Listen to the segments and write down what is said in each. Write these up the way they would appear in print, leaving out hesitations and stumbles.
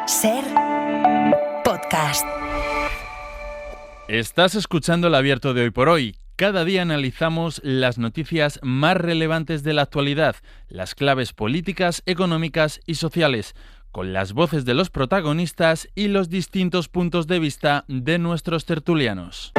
Ser podcast. Estás escuchando el Abierto de Hoy por Hoy. Cada día analizamos las noticias más relevantes de la actualidad, las claves políticas, económicas y sociales, con las voces de los protagonistas y los distintos puntos de vista de nuestros tertulianos.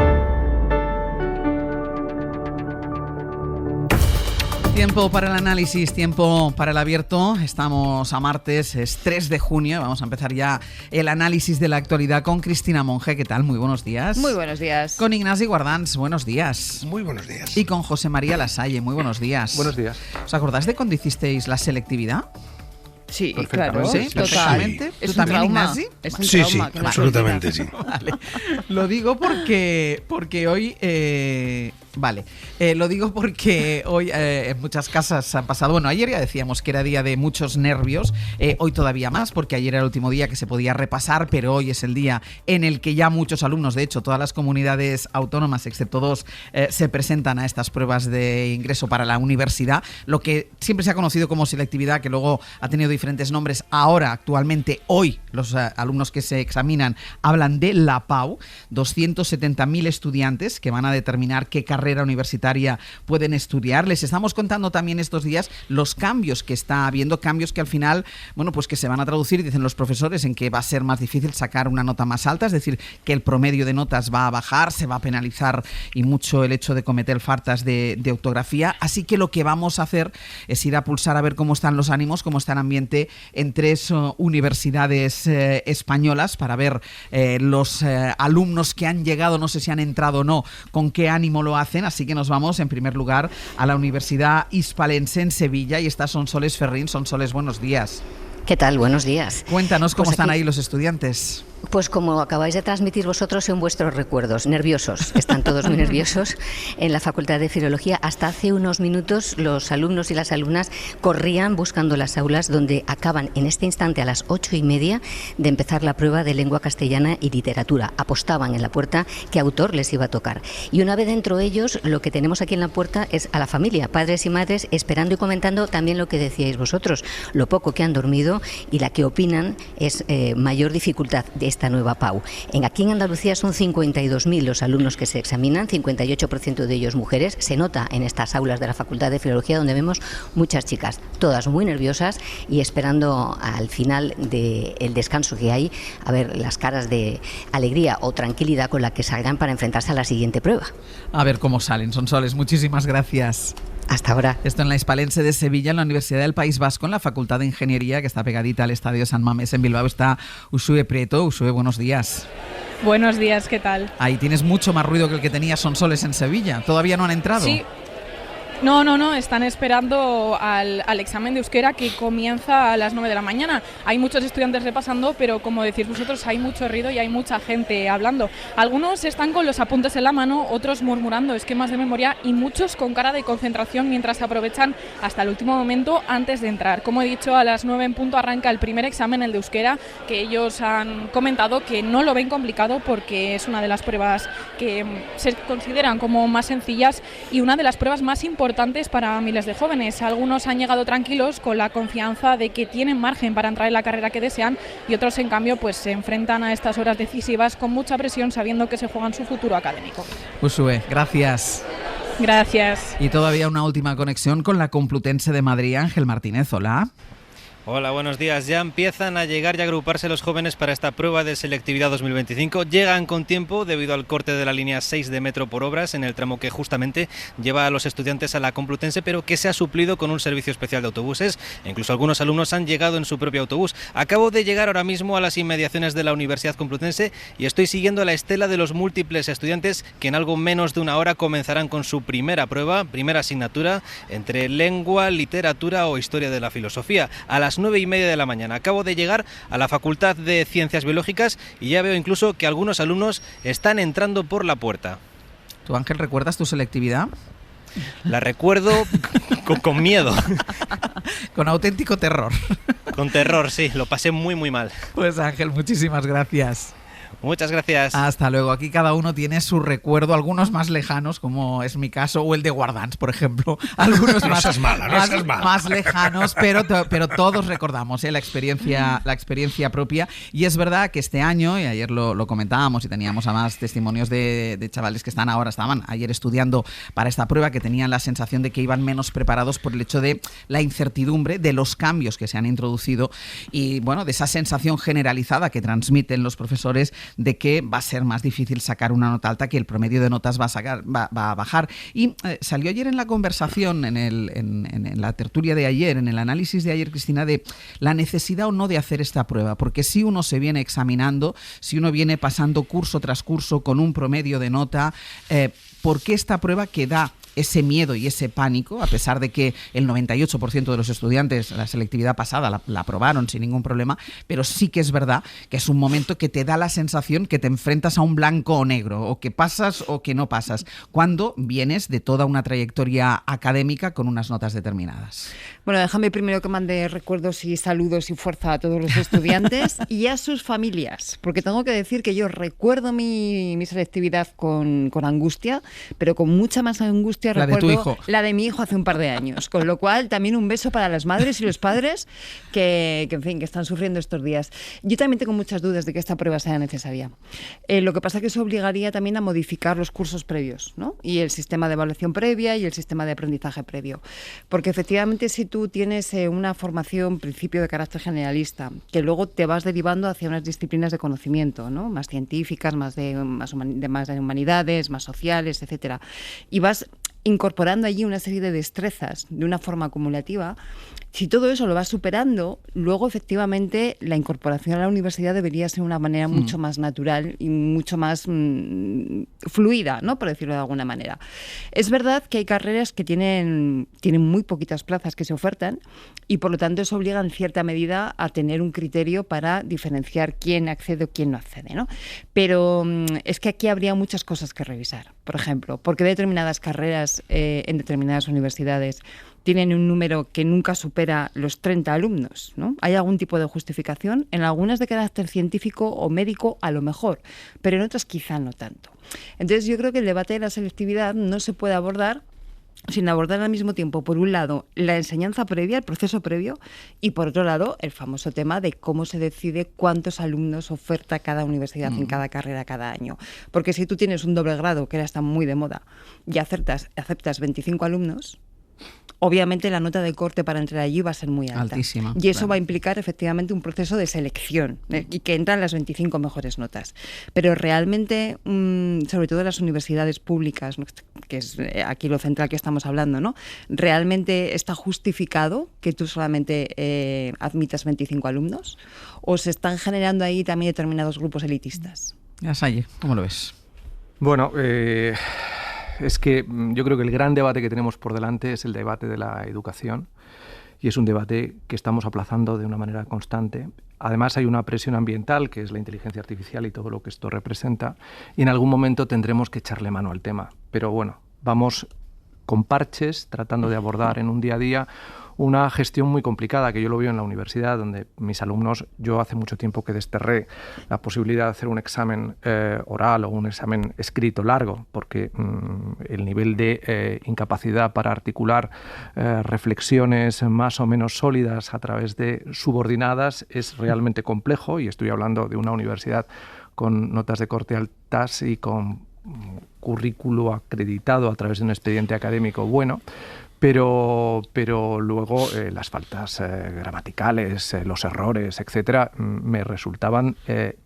Tiempo para el análisis, tiempo para el abierto. Estamos a martes, es 3 de junio. Vamos a empezar ya el análisis de la actualidad con Cristina Monge. ¿Qué tal? Muy buenos días. Muy buenos días. Con Ignasi Guardans. Buenos días. Muy buenos días. Y con José María Lasalle. Muy buenos días. Buenos días. ¿Os acordáis de cuando hicisteis la selectividad? Sí, claro. ¿Sí? Totalmente. ¿Tú también, Ignasi? Es un Sí, trauma. sí, absolutamente sí. Vale. Lo digo porque hoy... lo digo porque hoy en muchas casas han pasado... Bueno, ayer ya decíamos que era día de muchos nervios, hoy todavía más, porque ayer era el último día que se podía repasar, pero hoy es el día en el que ya muchos alumnos, de hecho, todas las comunidades autónomas, excepto dos, se presentan a estas pruebas de ingreso para la universidad, lo que siempre se ha conocido como selectividad, que luego ha tenido diferentes nombres. Ahora, actualmente, hoy, los alumnos que se examinan hablan de la PAU, 270.000 estudiantes que van a determinar qué carrera universitaria pueden estudiar. Les estamos contando también estos días los cambios que está habiendo, cambios que al final, bueno, pues que se van a traducir, dicen los profesores, en que va a ser más difícil sacar una nota más alta, es decir, que el promedio de notas va a bajar, se va a penalizar y mucho el hecho de cometer faltas de ortografía. Así que lo que vamos a hacer es ir a pulsar a ver cómo están los ánimos, cómo está el ambiente en 3 universidades españolas, para ver los alumnos que han llegado, no sé si han entrado o no, con qué ánimo lo hacen. Así que nos vamos en primer lugar a la Universidad Hispalense en Sevilla y está Sonsoles Ferrín. Sonsoles, buenos días. ¿Qué tal? Buenos días. Cuéntanos cómo Pues están aquí, ahí los estudiantes. Pues como acabáis de transmitir vosotros en vuestros recuerdos, nerviosos, están todos muy nerviosos en la Facultad de Filología. Hasta hace unos minutos los alumnos y las alumnas corrían buscando las aulas donde acaban en este instante a las 8:30 de empezar la prueba de lengua castellana y literatura. Apostaban en la puerta qué autor les iba a tocar. Y una vez dentro ellos, lo que tenemos aquí en la puerta es a la familia, padres y madres, esperando y comentando también lo que decíais vosotros, lo poco que han dormido y la que opinan es mayor dificultad de esta nueva PAU. Aquí en Andalucía son 52.000 los alumnos que se examinan, 58% de ellos mujeres. Se nota en estas aulas de la Facultad de Filología, donde vemos muchas chicas, todas muy nerviosas y esperando al final del descanso que hay, a ver las caras de alegría o tranquilidad con la que salgan para enfrentarse a la siguiente prueba. A ver cómo salen. Sonsoles, muchísimas gracias. Hasta ahora. Esto en la Hispalense de Sevilla, en la Universidad del País Vasco, en la Facultad de Ingeniería, que está pegadita al Estadio San Mamés en Bilbao, está Uxue Prieto. Uxue, buenos días. Buenos días, ¿qué tal? Ahí tienes mucho más ruido que el que tenía Sonsoles en Sevilla. ¿Todavía no han entrado? Sí. No, están esperando al examen de euskera, que comienza a las 9 de la mañana. Hay muchos estudiantes repasando, pero como decís vosotros, hay mucho ruido y hay mucha gente hablando. Algunos están con los apuntes en la mano, otros murmurando esquemas de memoria y muchos con cara de concentración mientras aprovechan hasta el último momento antes de entrar. Como he dicho, a las 9 en punto arranca el primer examen, el de euskera, que ellos han comentado que no lo ven complicado porque es una de las pruebas que se consideran como más sencillas y una de las pruebas más importantes para miles de jóvenes. Algunos han llegado tranquilos con la confianza de que tienen margen para entrar en la carrera que desean y otros, en cambio, pues se enfrentan a estas horas decisivas con mucha presión, sabiendo que se juegan su futuro académico. Uxue, gracias. Gracias. Y todavía una última conexión con la Complutense de Madrid. Ángel Martínez, hola. Hola, buenos días. Ya empiezan a llegar y a agruparse los jóvenes para esta prueba de selectividad 2025. Llegan con tiempo debido al corte de la línea 6 de metro por obras en el tramo que justamente lleva a los estudiantes a la Complutense, pero que se ha suplido con un servicio especial de autobuses. Incluso algunos alumnos han llegado en su propio autobús. Acabo de llegar ahora mismo a las inmediaciones de la Universidad Complutense y estoy siguiendo la estela de los múltiples estudiantes que en algo menos de una hora comenzarán con su primera prueba, primera asignatura entre lengua, literatura o historia de la filosofía. A las 9:30 de la mañana. Acabo de llegar a la Facultad de Ciencias Biológicas y ya veo incluso que algunos alumnos están entrando por la puerta. ¿Tú, Ángel, recuerdas tu selectividad? La recuerdo con miedo. Con auténtico terror. Con terror, sí. Lo pasé muy, muy mal. Pues, Ángel, muchísimas gracias. Muchas gracias. Hasta luego. Aquí cada uno tiene su recuerdo, algunos más lejanos, como es mi caso, o el de Guardans, por ejemplo. Algunos más lejanos, pero todos recordamos la experiencia propia. Y es verdad que este año, y ayer lo comentábamos y teníamos además testimonios de chavales que estaban ayer estudiando para esta prueba, que tenían la sensación de que iban menos preparados por el hecho de la incertidumbre, de los cambios que se han introducido y bueno, de esa sensación generalizada que transmiten los profesores de que va a ser más difícil sacar una nota alta, que el promedio de notas va a bajar. Y salió ayer en la conversación, en la tertulia de ayer, en el análisis de ayer, Cristina, de la necesidad o no de hacer esta prueba, porque si uno se viene examinando, si uno viene pasando curso tras curso con un promedio de nota, ¿por qué esta prueba que da ese miedo y ese pánico, a pesar de que el 98% de los estudiantes la selectividad pasada la aprobaron sin ningún problema, pero sí que es verdad que es un momento que te da la sensación que te enfrentas a un blanco o negro, o que pasas o que no pasas, cuando vienes de toda una trayectoria académica con unas notas determinadas? Bueno, déjame primero que mande recuerdos y saludos y fuerza a todos los estudiantes y a sus familias, porque tengo que decir que yo recuerdo mi selectividad con angustia, pero con mucha más angustia recuerdo la de mi hijo hace un par de años, con lo cual también un beso para las madres y los padres que en fin, que están sufriendo estos días. Yo también tengo muchas dudas de que esta prueba sea necesaria. Lo que pasa es que eso obligaría también a modificar los cursos previos, ¿no? Y el sistema de evaluación previa y el sistema de aprendizaje previo. Porque efectivamente si tú tienes una formación, principio de carácter generalista, que luego te vas derivando hacia unas disciplinas de conocimiento, ¿no? Más científicas, más de humanidades, más sociales, etcétera, y vas incorporando allí una serie de destrezas de una forma acumulativa. Si todo eso lo vas superando, luego efectivamente la incorporación a la universidad debería ser una manera mucho más natural y mucho más fluida, ¿no? Por decirlo de alguna manera. Es verdad que hay carreras que tienen muy poquitas plazas que se ofertan y por lo tanto eso obliga en cierta medida a tener un criterio para diferenciar quién accede o quién no accede, ¿no? Pero es que aquí habría muchas cosas que revisar. Por ejemplo, ¿por qué determinadas carreras en determinadas universidades tienen un número que nunca supera los 30 alumnos, ¿no? ¿Hay algún tipo de justificación? En algunas de carácter científico o médico a lo mejor, pero en otras quizá no tanto. Entonces yo creo que el debate de la selectividad no se puede abordar sin abordar al mismo tiempo, por un lado, la enseñanza previa, el proceso previo, y por otro lado, el famoso tema de cómo se decide cuántos alumnos oferta cada universidad en cada carrera cada año. Porque si tú tienes un doble grado, que ahora está muy de moda, y aceptas 25 alumnos, obviamente la nota de corte para entrar allí va a ser muy alta. Altísima. Y eso va a implicar efectivamente un proceso de selección y que entran las 25 mejores notas. Pero realmente, sobre todo en las universidades públicas, ¿no? Que es aquí lo central que estamos hablando, ¿no? ¿Realmente está justificado que tú solamente admitas 25 alumnos? ¿O se están generando ahí también determinados grupos elitistas? Yasaye, ¿cómo lo ves? Bueno, es que yo creo que el gran debate que tenemos por delante es el debate de la educación y es un debate que estamos aplazando de una manera constante. Además hay una presión ambiental, que es la inteligencia artificial y todo lo que esto representa, y en algún momento tendremos que echarle mano al tema. Pero bueno, vamos con parches, tratando de abordar en un día a día una gestión muy complicada, que yo lo veo en la universidad, donde mis alumnos, yo hace mucho tiempo que desterré la posibilidad de hacer un examen oral o un examen escrito largo, porque el nivel de incapacidad para articular reflexiones más o menos sólidas a través de subordinadas es realmente complejo, y estoy hablando de una universidad con notas de corte altas y con currículo acreditado a través de un expediente académico bueno. Pero luego las faltas gramaticales, los errores, etcétera, me resultaban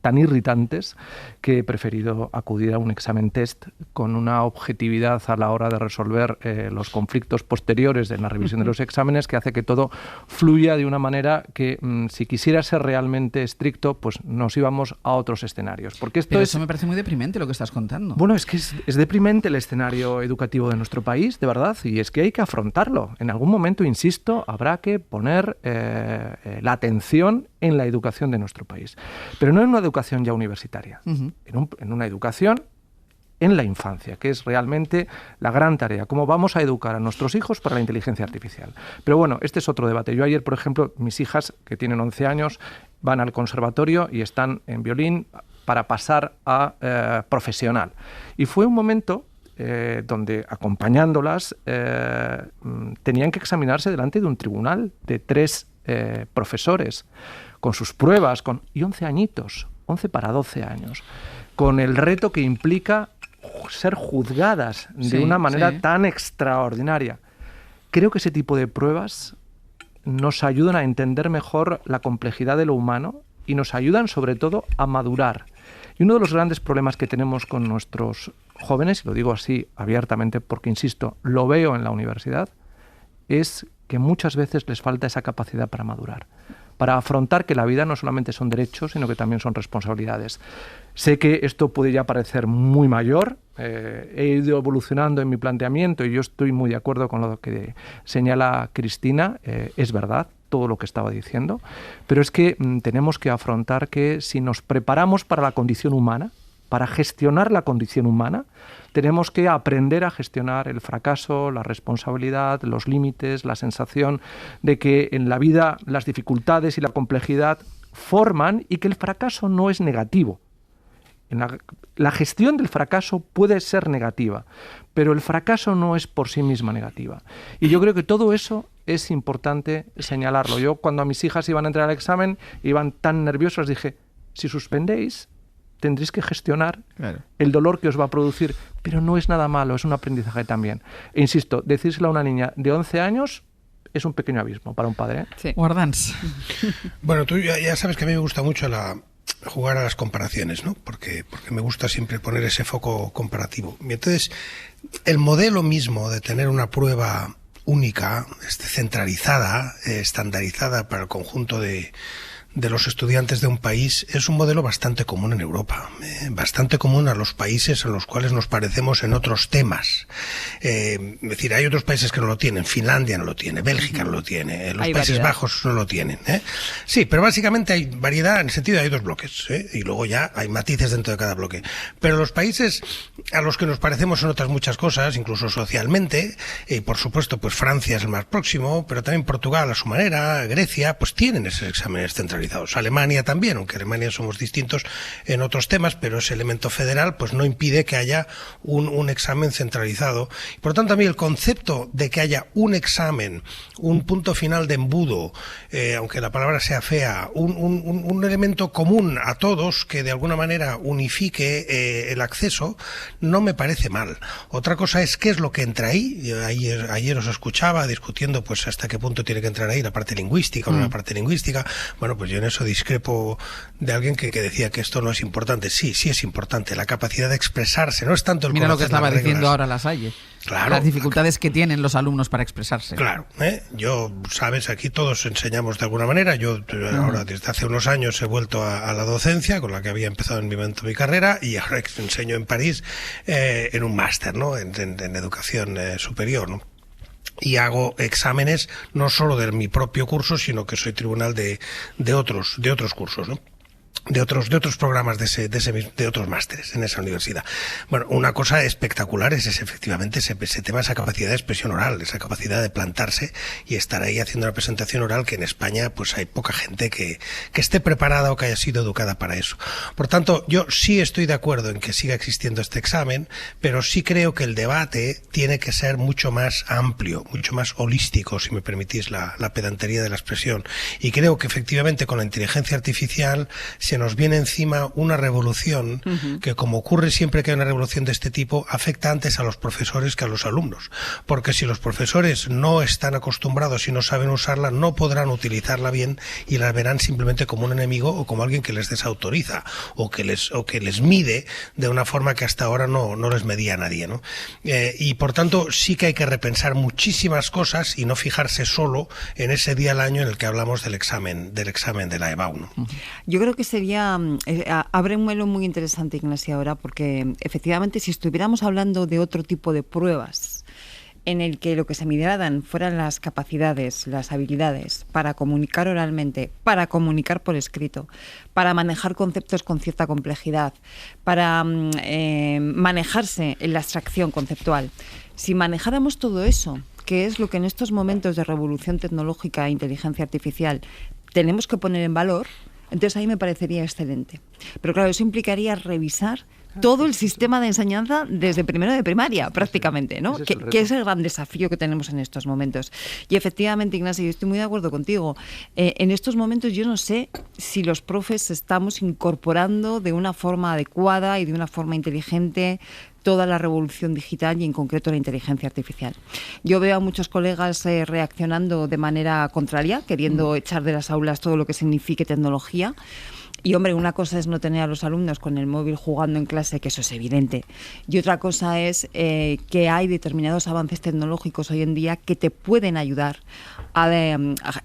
tan irritantes que he preferido acudir a un examen test con una objetividad a la hora de resolver los conflictos posteriores en la revisión de los exámenes, que hace que todo fluya de una manera que, si quisiera ser realmente estricto, pues nos íbamos a otros escenarios. Porque esto Pero eso me parece muy deprimente lo que estás contando. Bueno, es que es deprimente el escenario educativo de nuestro país, de verdad, y es que hay que afrontarlo. En algún momento, insisto, habrá que poner la atención en la educación de nuestro país. Pero no en una educación ya universitaria, en una educación en la infancia, que es realmente la gran tarea. ¿Cómo vamos a educar a nuestros hijos para la inteligencia artificial? Pero bueno, este es otro debate. Yo ayer, por ejemplo, mis hijas, que tienen 11 años, van al conservatorio y están en violín para pasar a profesional. Y fue un momento donde, acompañándolas, tenían que examinarse delante de un tribunal de 3 profesores, con sus pruebas, y 11 añitos, 11 para 12 años, con el reto que implica ser juzgadas de una manera tan extraordinaria. Creo que ese tipo de pruebas nos ayudan a entender mejor la complejidad de lo humano y nos ayudan sobre todo a madurar. Y uno de los grandes problemas que tenemos con nuestros jóvenes, y lo digo así abiertamente porque, insisto, lo veo en la universidad, es que muchas veces les falta esa capacidad para madurar, para afrontar que la vida no solamente son derechos, sino que también son responsabilidades. Sé que esto puede ya parecer muy mayor, he ido evolucionando en mi planteamiento y yo estoy muy de acuerdo con lo que señala Cristina, es verdad todo lo que estaba diciendo, pero es que tenemos que afrontar que si nos preparamos para la condición humana, para gestionar la condición humana, tenemos que aprender a gestionar el fracaso, la responsabilidad, los límites, la sensación de que en la vida las dificultades y la complejidad forman y que el fracaso no es negativo. La gestión del fracaso puede ser negativa, pero el fracaso no es por sí misma negativa. Y yo creo que todo eso es importante señalarlo. Yo, cuando a mis hijas iban a entrar al examen, iban tan nerviosas, dije, si suspendéis, tendréis que gestionar el dolor que os va a producir, pero no es nada malo, es un aprendizaje también. E insisto, decírselo a una niña de 11 años es un pequeño abismo para un padre, ¿eh? Sí. Guardans. Bueno, tú ya sabes que a mí me gusta mucho jugar a las comparaciones, ¿no? Porque me gusta siempre poner ese foco comparativo. Y entonces, el modelo mismo de tener una prueba única, centralizada, estandarizada para el conjunto de los estudiantes de un país, es un modelo bastante común en Europa, bastante común a los países en los cuales nos parecemos en otros temas. Es decir, hay otros países que no lo tienen, Finlandia no lo tiene, Bélgica no lo tiene, los Países Bajos no lo tienen. Sí, pero básicamente hay variedad en el sentido de hay 2 bloques, y luego ya hay matices dentro de cada bloque. Pero los países a los que nos parecemos en otras muchas cosas, incluso socialmente, por supuesto, pues Francia es el más próximo, pero también Portugal a su manera, Grecia, pues tienen esos exámenes centralizados. Alemania también, aunque Alemania somos distintos en otros temas, pero ese elemento federal pues no impide que haya un examen centralizado. Por lo tanto, a mí el concepto de que haya un examen, un punto final de embudo, aunque la palabra sea fea, un elemento común a todos que de alguna manera unifique el acceso, no me parece mal. Otra cosa es qué es lo que entra ahí. Ayer os escuchaba discutiendo pues hasta qué punto tiene que entrar ahí la parte lingüística o no la parte lingüística. Bueno, pues yo en eso discrepo de alguien que decía que esto no es importante. Sí es importante, la capacidad de expresarse, no es tanto el Mira lo que estaba diciendo ahora Lasalle. Claro, las dificultades que tienen los alumnos para expresarse. Claro, yo, sabes, aquí todos enseñamos de alguna manera. Yo ahora desde hace unos años he vuelto a la docencia, con la que había empezado en mi momento mi carrera, y ahora enseño en París en un máster, ¿no? en educación superior, ¿no? Y hago exámenes no solo de mi propio curso, sino que soy tribunal de otros cursos, ¿no? De otros programas de otros másteres en esa universidad. Bueno, una cosa espectacular es efectivamente ese tema, esa capacidad de expresión oral, esa capacidad de plantarse y estar ahí haciendo una presentación oral, que en España pues hay poca gente que esté preparada o que haya sido educada para eso. Por tanto, yo sí estoy de acuerdo en que siga existiendo este examen, pero sí creo que el debate tiene que ser mucho más amplio, mucho más holístico, si me permitís la pedantería de la expresión. Y creo que efectivamente con la inteligencia artificial se nos viene encima una revolución que, como ocurre siempre que hay una revolución de este tipo, afecta antes a los profesores que a los alumnos. Porque si los profesores no están acostumbrados y no saben usarla, no podrán utilizarla bien y la verán simplemente como un enemigo o como alguien que les desautoriza o que les mide de una forma que hasta ahora no les medía a nadie, ¿no? Y por tanto sí que hay que repensar muchísimas cosas y no fijarse solo en ese día al año en el que hablamos del examen de la EBAU, ¿no? Yo creo que abre un melón muy interesante, Ignacia, ahora, porque efectivamente si estuviéramos hablando de otro tipo de pruebas en el que lo que se midieran fueran las capacidades, las habilidades para comunicar oralmente, para comunicar por escrito, para manejar conceptos con cierta complejidad, para manejarse en la abstracción conceptual, si manejáramos todo eso, que es lo que en estos momentos de revolución tecnológica e inteligencia artificial tenemos que poner en valor, Entonces ahí me parecería excelente. Pero claro, eso implicaría revisar todo el sistema de enseñanza desde primero de primaria, prácticamente, ¿no? Que es el gran desafío que tenemos en estos momentos. Y efectivamente, Ignacio, yo estoy muy de acuerdo contigo. En estos momentos yo no sé si los profes estamos incorporando de una forma adecuada y de una forma inteligente toda la revolución digital y en concreto la inteligencia artificial. Yo veo a muchos colegas reaccionando de manera contraria, queriendo echar de las aulas todo lo que signifique tecnología. Y, hombre, una cosa es no tener a los alumnos con el móvil jugando en clase, que eso es evidente. Y otra cosa es que hay determinados avances tecnológicos hoy en día que te pueden ayudar a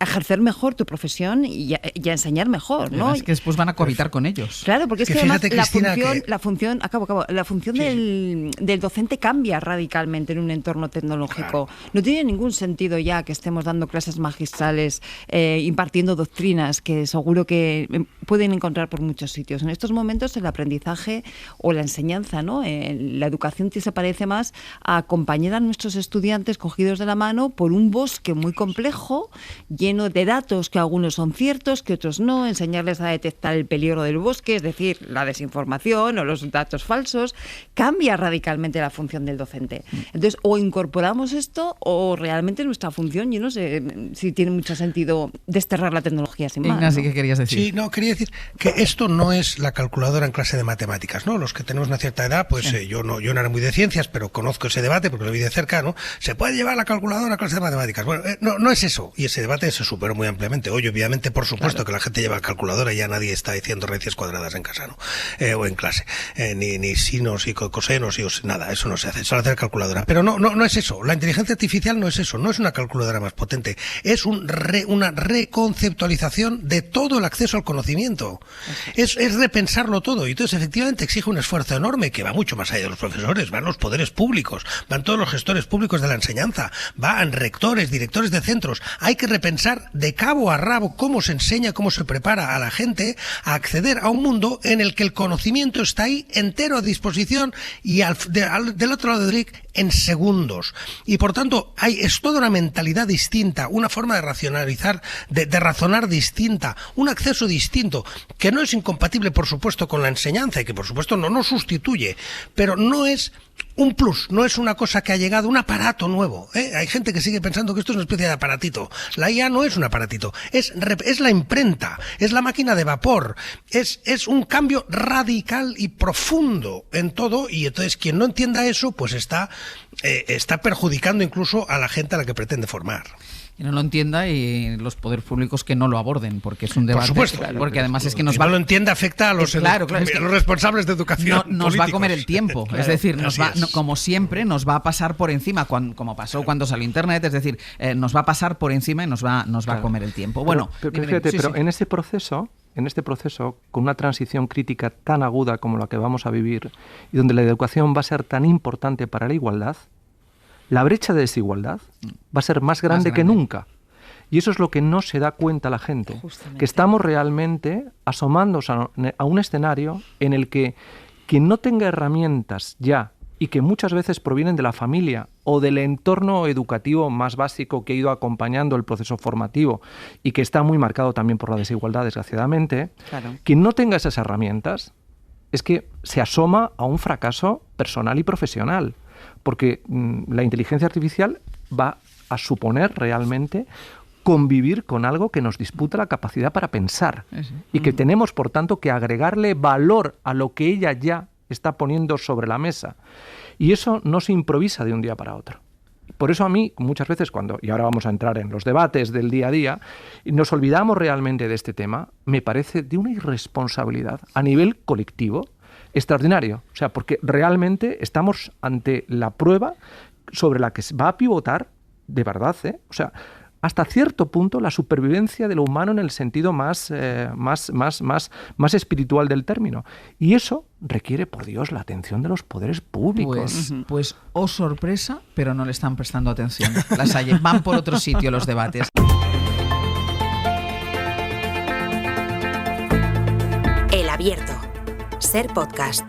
ejercer mejor tu profesión y a enseñar mejor, ¿no? Es que después van a cohabitar con ellos. Claro, porque es que además Cristina, la función del docente cambia radicalmente en un entorno tecnológico. Claro. No tiene ningún sentido ya que estemos dando clases magistrales, impartiendo doctrinas que seguro que pueden encontrar por muchos sitios. En estos momentos el aprendizaje o la enseñanza, ¿no? La educación se parece más a acompañar a nuestros estudiantes cogidos de la mano por un bosque muy complejo, lleno de datos que algunos son ciertos, que otros no, enseñarles a detectar el peligro del bosque, es decir, la desinformación o los datos falsos. Cambia radicalmente la función del docente. Entonces, o incorporamos esto o realmente nuestra función, yo no sé si tiene mucho sentido desterrar la tecnología sin más. Ignacio, ¿no? ¿qué querías decir? Sí, no, quería decir que esto no es la calculadora en clase de matemáticas, ¿no? Los que tenemos una cierta edad, pues sí. Yo no era muy de ciencias, pero conozco ese debate porque lo vi de cerca, ¿no? ¿Se puede llevar la calculadora a clase de matemáticas? Bueno, no es eso, y ese debate se superó muy ampliamente. Hoy, obviamente, por supuesto, que la gente lleva calculadora y ya nadie está diciendo raíces cuadradas en casa, ¿no? O en clase, ni sinos y cosenos y nada, eso no se hace, solo hacer calculadora. Pero no es eso, la inteligencia artificial no es eso, no es una calculadora más potente, es una reconceptualización de todo el acceso al conocimiento. Es repensarlo todo, y entonces efectivamente exige un esfuerzo enorme que va mucho más allá de los profesores, van los poderes públicos, van todos los gestores públicos de la enseñanza, van rectores, directores de centros. Hay que repensar de cabo a rabo cómo se enseña, cómo se prepara a la gente a acceder a un mundo en el que el conocimiento está ahí entero a disposición y del otro lado del RIC en segundos. Y por tanto es toda una mentalidad distinta, una forma de racionalizar, de razonar distinta, un acceso distinto, que no es incompatible, por supuesto, con la enseñanza y que, por supuesto, no nos sustituye, pero no es un plus, no es una cosa que ha llegado, un aparato nuevo. Hay gente que sigue pensando que esto es una especie de aparatito. La IA no es un aparatito, es la imprenta, es la máquina de vapor, es un cambio radical y profundo en todo, y entonces quien no entienda eso, pues está perjudicando incluso a la gente a la que pretende formar. Que no lo entienda y los poderes públicos que no lo aborden, porque es un debate. Por supuesto, porque además es que nos va. No lo entienda afecta a los responsables de educación. Nos va a comer el tiempo. Claro, es decir, como siempre, nos va a pasar por encima, como pasó cuando salió Internet. Es decir, nos va a pasar por encima y nos va a comer el tiempo. Bueno, pero en este proceso, con una transición crítica tan aguda como la que vamos a vivir, y donde la educación va a ser tan importante para la igualdad, la brecha de desigualdad va a ser más grande que nunca. Y eso es lo que no se da cuenta la gente. Justamente. Que estamos realmente asomándose a un escenario en el que quien no tenga herramientas ya, y que muchas veces provienen de la familia o del entorno educativo más básico que ha ido acompañando el proceso formativo y que está muy marcado también por la desigualdad, desgraciadamente, quien no tenga esas herramientas es que se asoma a un fracaso personal y profesional. Porque la inteligencia artificial va a suponer realmente convivir con algo que nos disputa la capacidad para pensar y que tenemos, por tanto, que agregarle valor a lo que ella ya está poniendo sobre la mesa. Y eso no se improvisa de un día para otro. Por eso a mí, muchas veces y ahora vamos a entrar en los debates del día a día, y nos olvidamos realmente de este tema, me parece de una irresponsabilidad a nivel colectivo extraordinario. O sea, porque realmente estamos ante la prueba sobre la que se va a pivotar, de verdad, o sea, hasta cierto punto la supervivencia de lo humano en el sentido más espiritual del término. Y eso requiere, por Dios, la atención de los poderes públicos. Pues sorpresa, pero no le están prestando atención. Van por otro sitio los debates. El Abierto. Ser podcast.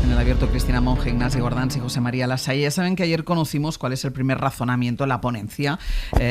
En el Abierto, Cristina Monge, Ignasi Gordans y José María Lasalle. Ya saben que ayer conocimos cuál es el primer razonamiento en la ponencia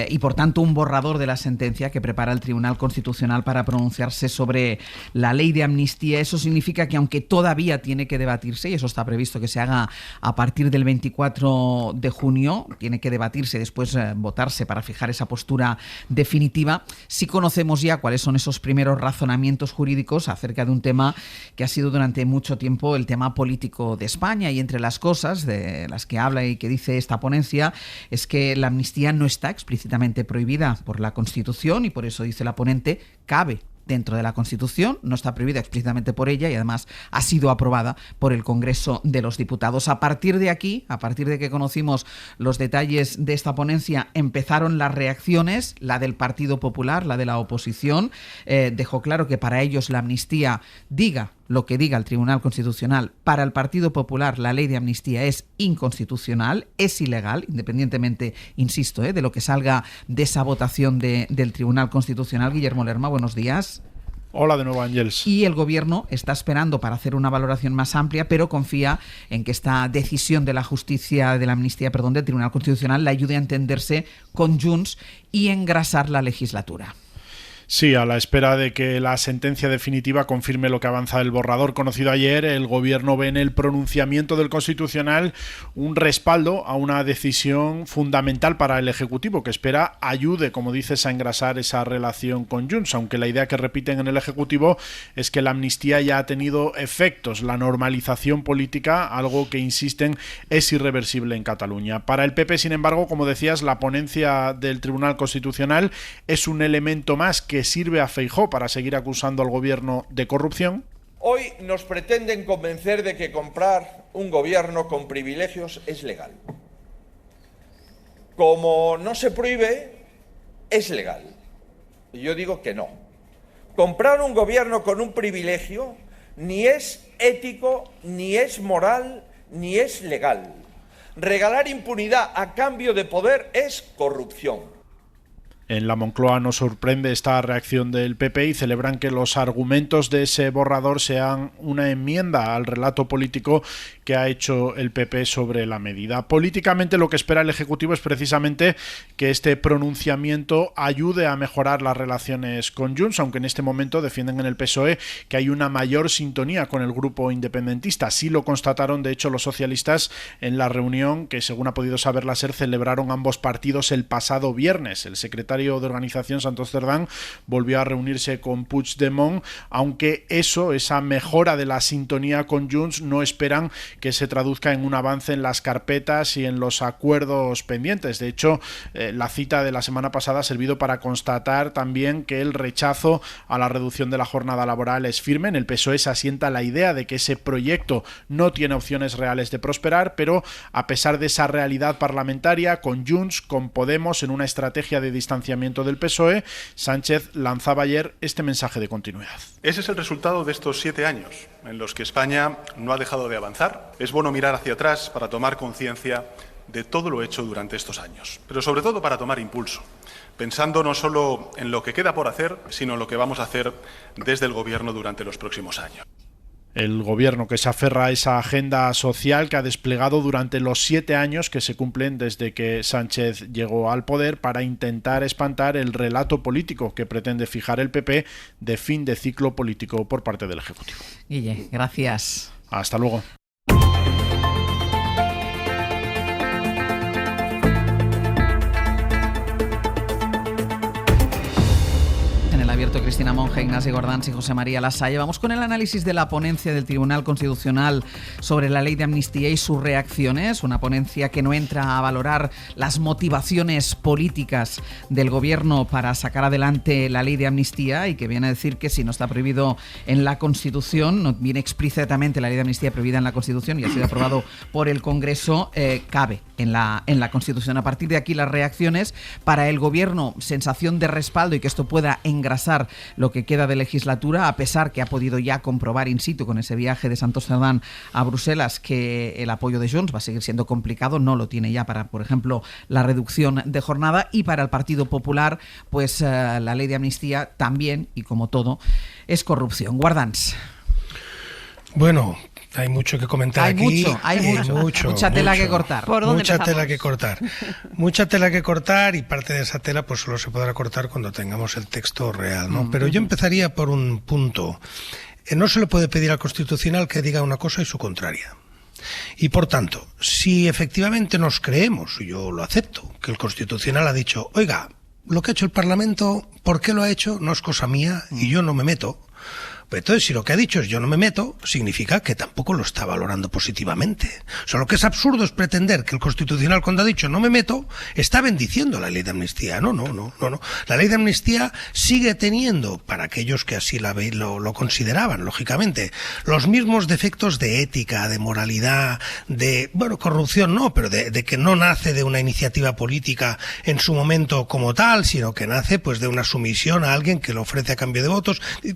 y, por tanto, un borrador de la sentencia que prepara el Tribunal Constitucional para pronunciarse sobre la ley de amnistía. Eso significa que, aunque todavía tiene que debatirse, y eso está previsto que se haga a partir del 24 de junio, tiene que debatirse y después votarse para fijar esa postura definitiva, sí conocemos ya cuáles son esos primeros razonamientos jurídicos acerca de un tema que ha sido durante mucho tiempo el tema político de España, y entre las cosas de las que habla y que dice esta ponencia es que la amnistía no está explícitamente prohibida por la Constitución, y por eso, dice la ponente, cabe dentro de la Constitución, no está prohibida explícitamente por ella y además ha sido aprobada por el Congreso de los Diputados. A partir de aquí, a partir de que conocimos los detalles de esta ponencia, empezaron las reacciones, la del Partido Popular, la de la oposición. Dejó claro que para ellos la amnistía, diga lo que diga el Tribunal Constitucional, para el Partido Popular la ley de amnistía es inconstitucional, es ilegal, independientemente, insisto, de lo que salga de esa votación del Tribunal Constitucional. Guillermo Lerma, buenos días. Hola de nuevo, Ángels. Y el Gobierno está esperando para hacer una valoración más amplia, pero confía en que esta decisión de la justicia, de la amnistía, perdón, del Tribunal Constitucional le ayude a entenderse con Junts y engrasar la legislatura. Sí, a la espera de que la sentencia definitiva confirme lo que avanza el borrador conocido ayer, el Gobierno ve en el pronunciamiento del Constitucional un respaldo a una decisión fundamental para el Ejecutivo, que espera ayude, como dices, a engrasar esa relación con Junts, aunque la idea que repiten en el Ejecutivo es que la amnistía ya ha tenido efectos, la normalización política, algo que insisten es irreversible en Cataluña. Para el PP, sin embargo, como decías, la ponencia del Tribunal Constitucional es un elemento más que sirve a Feijóo para seguir acusando al gobierno de corrupción. Hoy nos pretenden convencer de que comprar un gobierno con privilegios es legal. Como no se prohíbe, es legal. Y yo digo que no. Comprar un gobierno con un privilegio ni es ético, ni es moral, ni es legal. Regalar impunidad a cambio de poder es corrupción. En la Moncloa nos sorprende esta reacción del PP y celebran que los argumentos de ese borrador sean una enmienda al relato político que ha hecho el PP sobre la medida. Políticamente, lo que espera el Ejecutivo es precisamente que este pronunciamiento ayude a mejorar las relaciones con Junts, aunque en este momento defienden en el PSOE que hay una mayor sintonía con el grupo independentista. Sí lo constataron, de hecho, los socialistas en la reunión que, según ha podido saber la SER, celebraron ambos partidos el pasado viernes. El secretario de Organización, Santos Cerdán, volvió a reunirse con Puigdemont, aunque esa mejora de la sintonía con Junts no esperan que se traduzca en un avance en las carpetas y en los acuerdos pendientes. De hecho, la cita de la semana pasada ha servido para constatar también que el rechazo a la reducción de la jornada laboral es firme. En el PSOE se asienta la idea de que ese proyecto no tiene opciones reales de prosperar, pero a pesar de esa realidad parlamentaria, con Junts, con Podemos, en una estrategia de distanciamiento del PSOE, Sánchez lanzaba ayer este mensaje de continuidad. Ese es el resultado de estos 7 años en los que España no ha dejado de avanzar. Es bueno mirar hacia atrás para tomar conciencia de todo lo hecho durante estos años, pero sobre todo para tomar impulso, pensando no solo en lo que queda por hacer, sino en lo que vamos a hacer desde el Gobierno durante los próximos años. El gobierno que se aferra a esa agenda social que ha desplegado durante los 7 años que se cumplen desde que Sánchez llegó al poder para intentar espantar el relato político que pretende fijar el PP de fin de ciclo político por parte del Ejecutivo. Guille, gracias. Hasta luego. Abierto, Cristina Monge, Ignasi Gordans y José María Lasalle. Vamos con el análisis de la ponencia del Tribunal Constitucional sobre la ley de amnistía y sus reacciones. Una ponencia que no entra a valorar las motivaciones políticas del Gobierno para sacar adelante la ley de amnistía y que viene a decir que si no está prohibido en la Constitución, no viene explícitamente la ley de amnistía prohibida en la Constitución y ha sido aprobado por el Congreso, cabe en la Constitución. A partir de aquí, las reacciones para el Gobierno, sensación de respaldo y que esto pueda engrasar lo que queda de legislatura, a pesar que ha podido ya comprobar in situ con ese viaje de Santos Cerdán a Bruselas que el apoyo de Junts va a seguir siendo complicado, no lo tiene ya para, por ejemplo, la reducción de jornada, y para el Partido Popular, pues la ley de amnistía también, y como todo, es corrupción. Guardans. Bueno, Hay mucho que comentar hay aquí. Hay mucha tela que cortar. ¿Por dónde mucha empezamos? tela que cortar. Mucha tela que cortar, y parte de esa tela pues solo se podrá cortar cuando tengamos el texto real, ¿no? Pero yo empezaría por un punto. No se le puede pedir al Constitucional que diga una cosa y su contraria. Y por tanto, si efectivamente nos creemos, y yo lo acepto, que el Constitucional ha dicho, oiga, lo que ha hecho el Parlamento, ¿por qué lo ha hecho? No es cosa mía y yo no me meto. Entonces, si lo que ha dicho es yo no me meto, significa que tampoco lo está valorando positivamente. O sea, lo que es absurdo es pretender que el Constitucional, cuando ha dicho no me meto, está bendiciendo la ley de amnistía. No. La ley de amnistía sigue teniendo, para aquellos que así lo consideraban, lógicamente, los mismos defectos de ética, de moralidad, de, corrupción no, pero de que no nace de una iniciativa política en su momento como tal, sino que nace pues de una sumisión a alguien que lo ofrece a cambio de votos. Y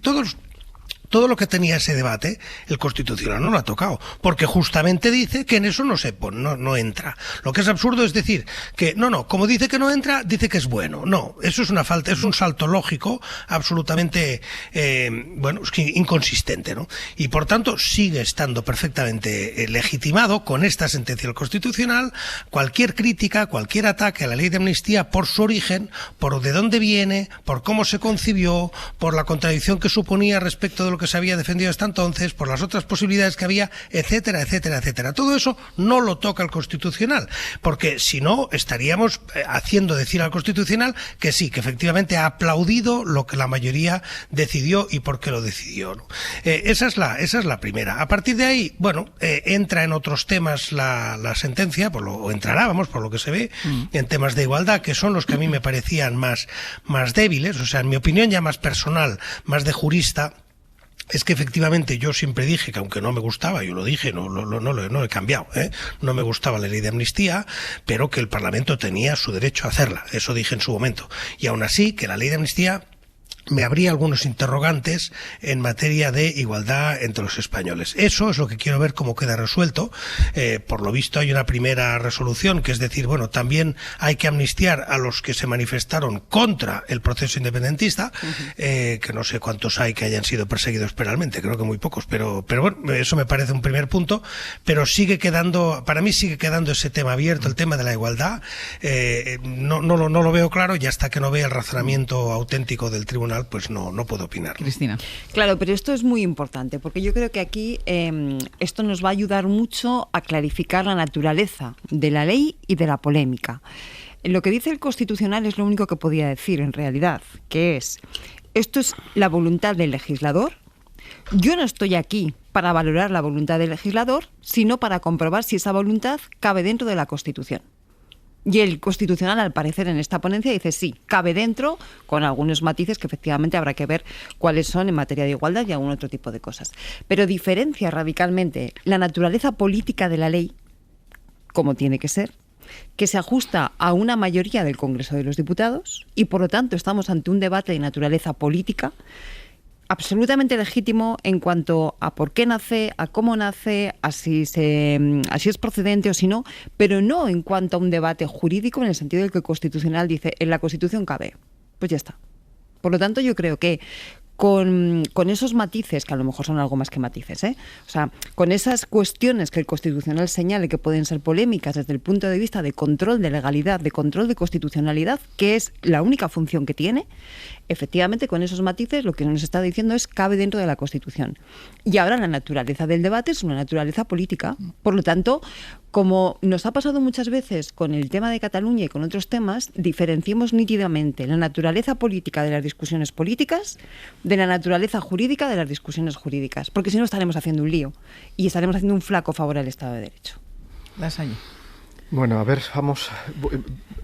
todo lo que tenía ese debate, el Constitucional no lo ha tocado, porque justamente dice que en eso no entra. Lo que es absurdo es decir que, como dice que no entra, dice que es bueno. No, eso es una falta, es un salto lógico absolutamente, inconsistente, ¿no? Y por tanto sigue estando perfectamente legitimado con esta sentencia del Constitucional cualquier crítica, cualquier ataque a la ley de amnistía por su origen, por de dónde viene, por cómo se concibió, por la contradicción que suponía respecto de lo que se había defendido hasta entonces, por las otras posibilidades que había, etcétera, etcétera, etcétera. Todo eso no lo toca el Constitucional, porque si no estaríamos haciendo decir al Constitucional que sí, que efectivamente ha aplaudido lo que la mayoría decidió y por qué lo decidió, ¿no? Esa es la primera. A partir de ahí, entra en otros temas la sentencia, o entrará, por lo que se ve, en temas de igualdad, que son los que a mí me parecían más débiles, o sea, en mi opinión ya más personal, más de jurista. Es que efectivamente yo siempre dije que aunque no me gustaba, yo lo dije, no lo he cambiado, no me gustaba la ley de amnistía, pero que el Parlamento tenía su derecho a hacerla, eso dije en su momento. Y aún así, que la ley de amnistía me habría algunos interrogantes en materia de igualdad entre los españoles. Eso es lo que quiero ver cómo queda resuelto. Por lo visto hay una primera resolución, que es decir, también hay que amnistiar a los que se manifestaron contra el proceso independentista, que no sé cuántos hay que hayan sido perseguidos penalmente, creo que muy pocos, pero eso me parece un primer punto, pero para mí sigue quedando ese tema abierto, el tema de la igualdad. No lo veo claro, y hasta que no vea el razonamiento auténtico del tribunal, pues no puedo opinar. Cristina. Claro, pero esto es muy importante, porque yo creo que aquí esto nos va a ayudar mucho a clarificar la naturaleza de la ley y de la polémica. Lo que dice el Constitucional es lo único que podía decir en realidad, que esto es la voluntad del legislador. Yo no estoy aquí para valorar la voluntad del legislador, sino para comprobar si esa voluntad cabe dentro de la Constitución. Y el Constitucional, al parecer, en esta ponencia dice sí, cabe dentro, con algunos matices que efectivamente habrá que ver cuáles son en materia de igualdad y algún otro tipo de cosas. Pero diferencia radicalmente la naturaleza política de la ley, como tiene que ser, que se ajusta a una mayoría del Congreso de los Diputados, y por lo tanto estamos ante un debate de naturaleza política absolutamente legítimo en cuanto a por qué nace, a cómo nace, a si es procedente o si no, pero no en cuanto a un debate jurídico en el sentido de que el Constitucional dice en la Constitución cabe. Pues ya está. Por lo tanto, yo creo que con esos matices, que a lo mejor son algo más que matices, o sea, con esas cuestiones que el Constitucional señale que pueden ser polémicas desde el punto de vista de control de legalidad, de control de constitucionalidad, que es la única función que tiene, efectivamente con esos matices lo que nos está diciendo es cabe dentro de la Constitución. Y ahora la naturaleza del debate es una naturaleza política. Por lo tanto, como nos ha pasado muchas veces con el tema de Cataluña y con otros temas, diferenciemos nítidamente la naturaleza política de las discusiones políticas de la naturaleza jurídica de las discusiones jurídicas, porque si no estaremos haciendo un lío y estaremos haciendo un flaco favor al Estado de Derecho. Lasalle. Bueno, a ver,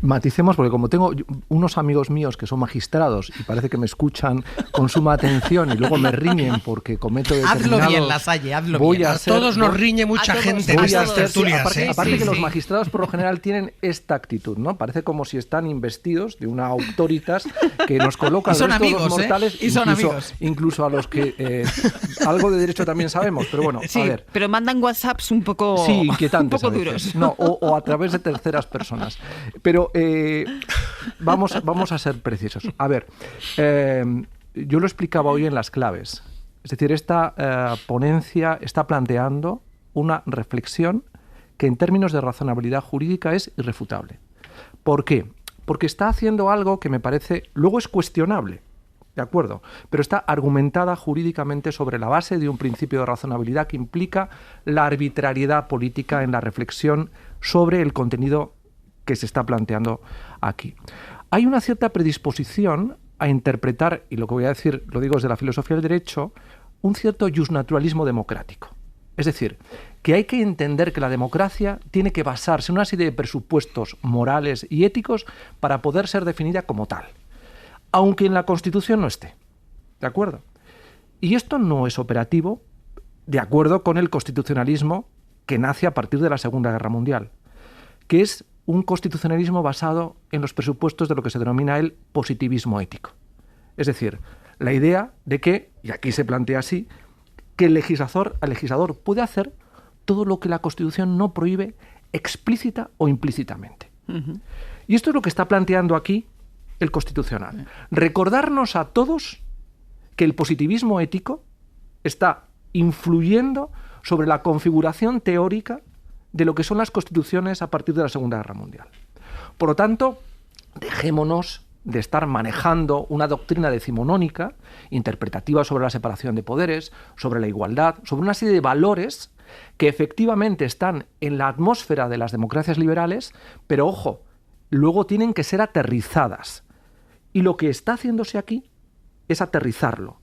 maticemos, porque como tengo unos amigos míos que son magistrados y parece que me escuchan con suma atención y luego me riñen porque cometo determinados... Hazlo bien, Lasalle, hazlo bien. A todos nos riñe mucha gente en estas tertulias. Aparte que los magistrados por lo general tienen esta actitud, ¿no? Parece como si están investidos de una autoritas que nos coloca al resto de los mortales, incluso a los que algo de derecho también sabemos, pero bueno, sí, a ver. Pero mandan WhatsApps un poco, inquietantes, un poco duros. No, o a través de terceras personas. Pero vamos a ser precisos. A ver, yo lo explicaba hoy en las claves. Es decir, esta ponencia está planteando una reflexión que en términos de razonabilidad jurídica es irrefutable. ¿Por qué? Porque está haciendo algo que me parece, luego es cuestionable, ¿de acuerdo? Pero está argumentada jurídicamente sobre la base de un principio de razonabilidad que implica la arbitrariedad política en la reflexión sobre el contenido que se está planteando aquí. Hay una cierta predisposición a interpretar, y lo que voy a decir lo digo desde la filosofía del derecho, un cierto justnaturalismo democrático. Es decir, que hay que entender que la democracia tiene que basarse en una serie de presupuestos morales y éticos para poder ser definida como tal, aunque en la Constitución no esté. ¿De acuerdo? Y esto no es operativo de acuerdo con el constitucionalismo que nace a partir de la Segunda Guerra Mundial, que es un constitucionalismo basado en los presupuestos de lo que se denomina el positivismo ético. Es decir, la idea de que, y aquí se plantea así, que el legislador puede hacer todo lo que la Constitución no prohíbe explícita o implícitamente. Y esto es lo que está planteando aquí el Constitucional. Recordarnos a todos que el positivismo ético está influyendo sobre la configuración teórica de lo que son las constituciones a partir de la Segunda Guerra Mundial. Por lo tanto, dejémonos de estar manejando una doctrina decimonónica, interpretativa sobre la separación de poderes, sobre la igualdad, sobre una serie de valores que efectivamente están en la atmósfera de las democracias liberales, pero ojo, luego tienen que ser aterrizadas. Y lo que está haciéndose aquí es aterrizarlo.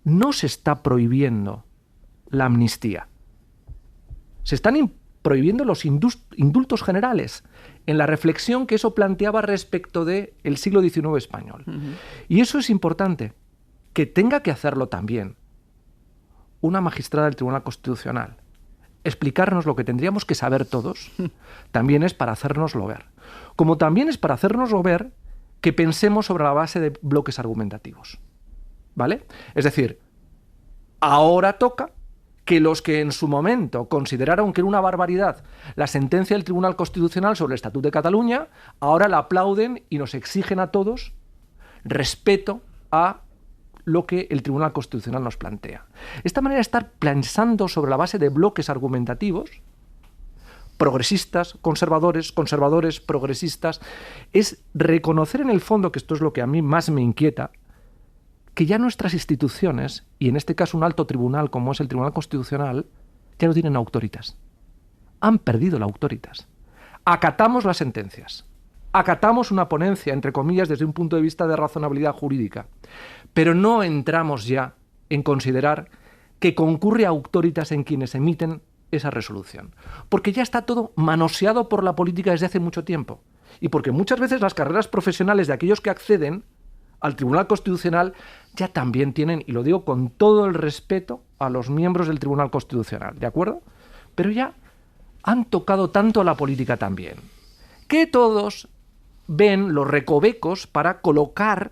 No se está prohibiendo la amnistía. Se están prohibiendo los indultos generales, en la reflexión que eso planteaba respecto del siglo XIX español. Y eso es importante, que tenga que hacerlo también una magistrada del Tribunal Constitucional. Explicarnos lo que tendríamos que saber todos, también es para hacérnoslo ver. Como también es para hacérnoslo ver que pensemos sobre la base de bloques argumentativos. ¿Vale? Es decir, ahora toca que los que en su momento consideraron que era una barbaridad la sentencia del Tribunal Constitucional sobre el Estatut de Cataluña, ahora la aplauden y nos exigen a todos respeto a lo que el Tribunal Constitucional nos plantea. Esta manera de estar pensando sobre la base de bloques argumentativos, progresistas, conservadores, progresistas, es reconocer en el fondo, que esto es lo que a mí más me inquieta, que ya nuestras instituciones, y en este caso un alto tribunal como es el Tribunal Constitucional, ya no tienen autoritas. Han perdido la autoritas. Acatamos las sentencias. Acatamos una ponencia, entre comillas, desde un punto de vista de razonabilidad jurídica. Pero no entramos ya en considerar que concurre autoritas en quienes emiten esa resolución. Porque ya está todo manoseado por la política desde hace mucho tiempo. Y porque muchas veces las carreras profesionales de aquellos que acceden al Tribunal Constitucional ya también tienen, y lo digo con todo el respeto a los miembros del Tribunal Constitucional, ¿de acuerdo? Pero ya han tocado tanto a la política también, que todos ven los recovecos para colocar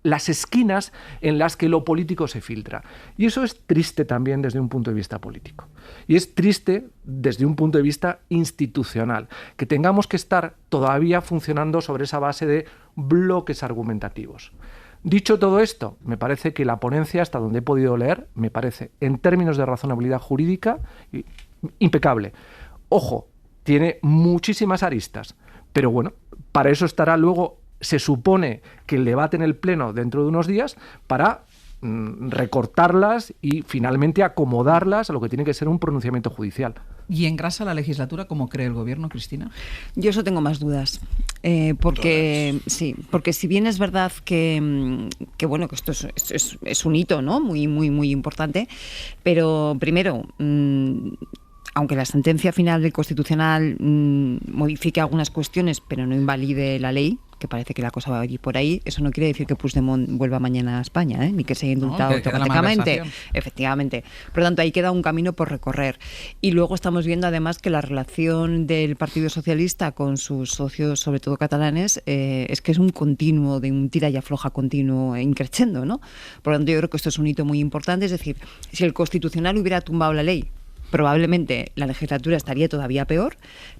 las esquinas en las que lo político se filtra. Y eso es triste también desde un punto de vista político. Y es triste desde un punto de vista institucional, que tengamos que estar todavía funcionando sobre esa base de bloques argumentativos. Dicho todo esto, me parece que la ponencia, hasta donde he podido leer, me parece, en términos de razonabilidad jurídica, impecable. Ojo, tiene muchísimas aristas, pero bueno, para eso estará luego, se supone que el debate en el Pleno dentro de unos días, para recortarlas y finalmente acomodarlas a lo que tiene que ser un pronunciamiento judicial. ¿Y engrasa la legislatura como cree el gobierno, Cristina? Yo eso tengo más dudas, porque si bien es verdad que bueno, que esto es un hito, ¿no? muy importante, pero primero, aunque la sentencia final del Constitucional modifique algunas cuestiones, pero no invalide la ley, que parece que la cosa va a ir por ahí, eso no quiere decir que Puigdemont vuelva mañana a España, ni que sea indultado automáticamente. Efectivamente. Por lo tanto, ahí queda un camino por recorrer. Y luego estamos viendo además que la relación del Partido Socialista con sus socios, sobre todo catalanes, es que es un continuo, de un tira y afloja continuo increciendo, ¿no? Por lo tanto, yo creo que esto es un hito muy importante. Es decir, si el Constitucional hubiera tumbado la ley, probablemente la legislatura estaría todavía peor,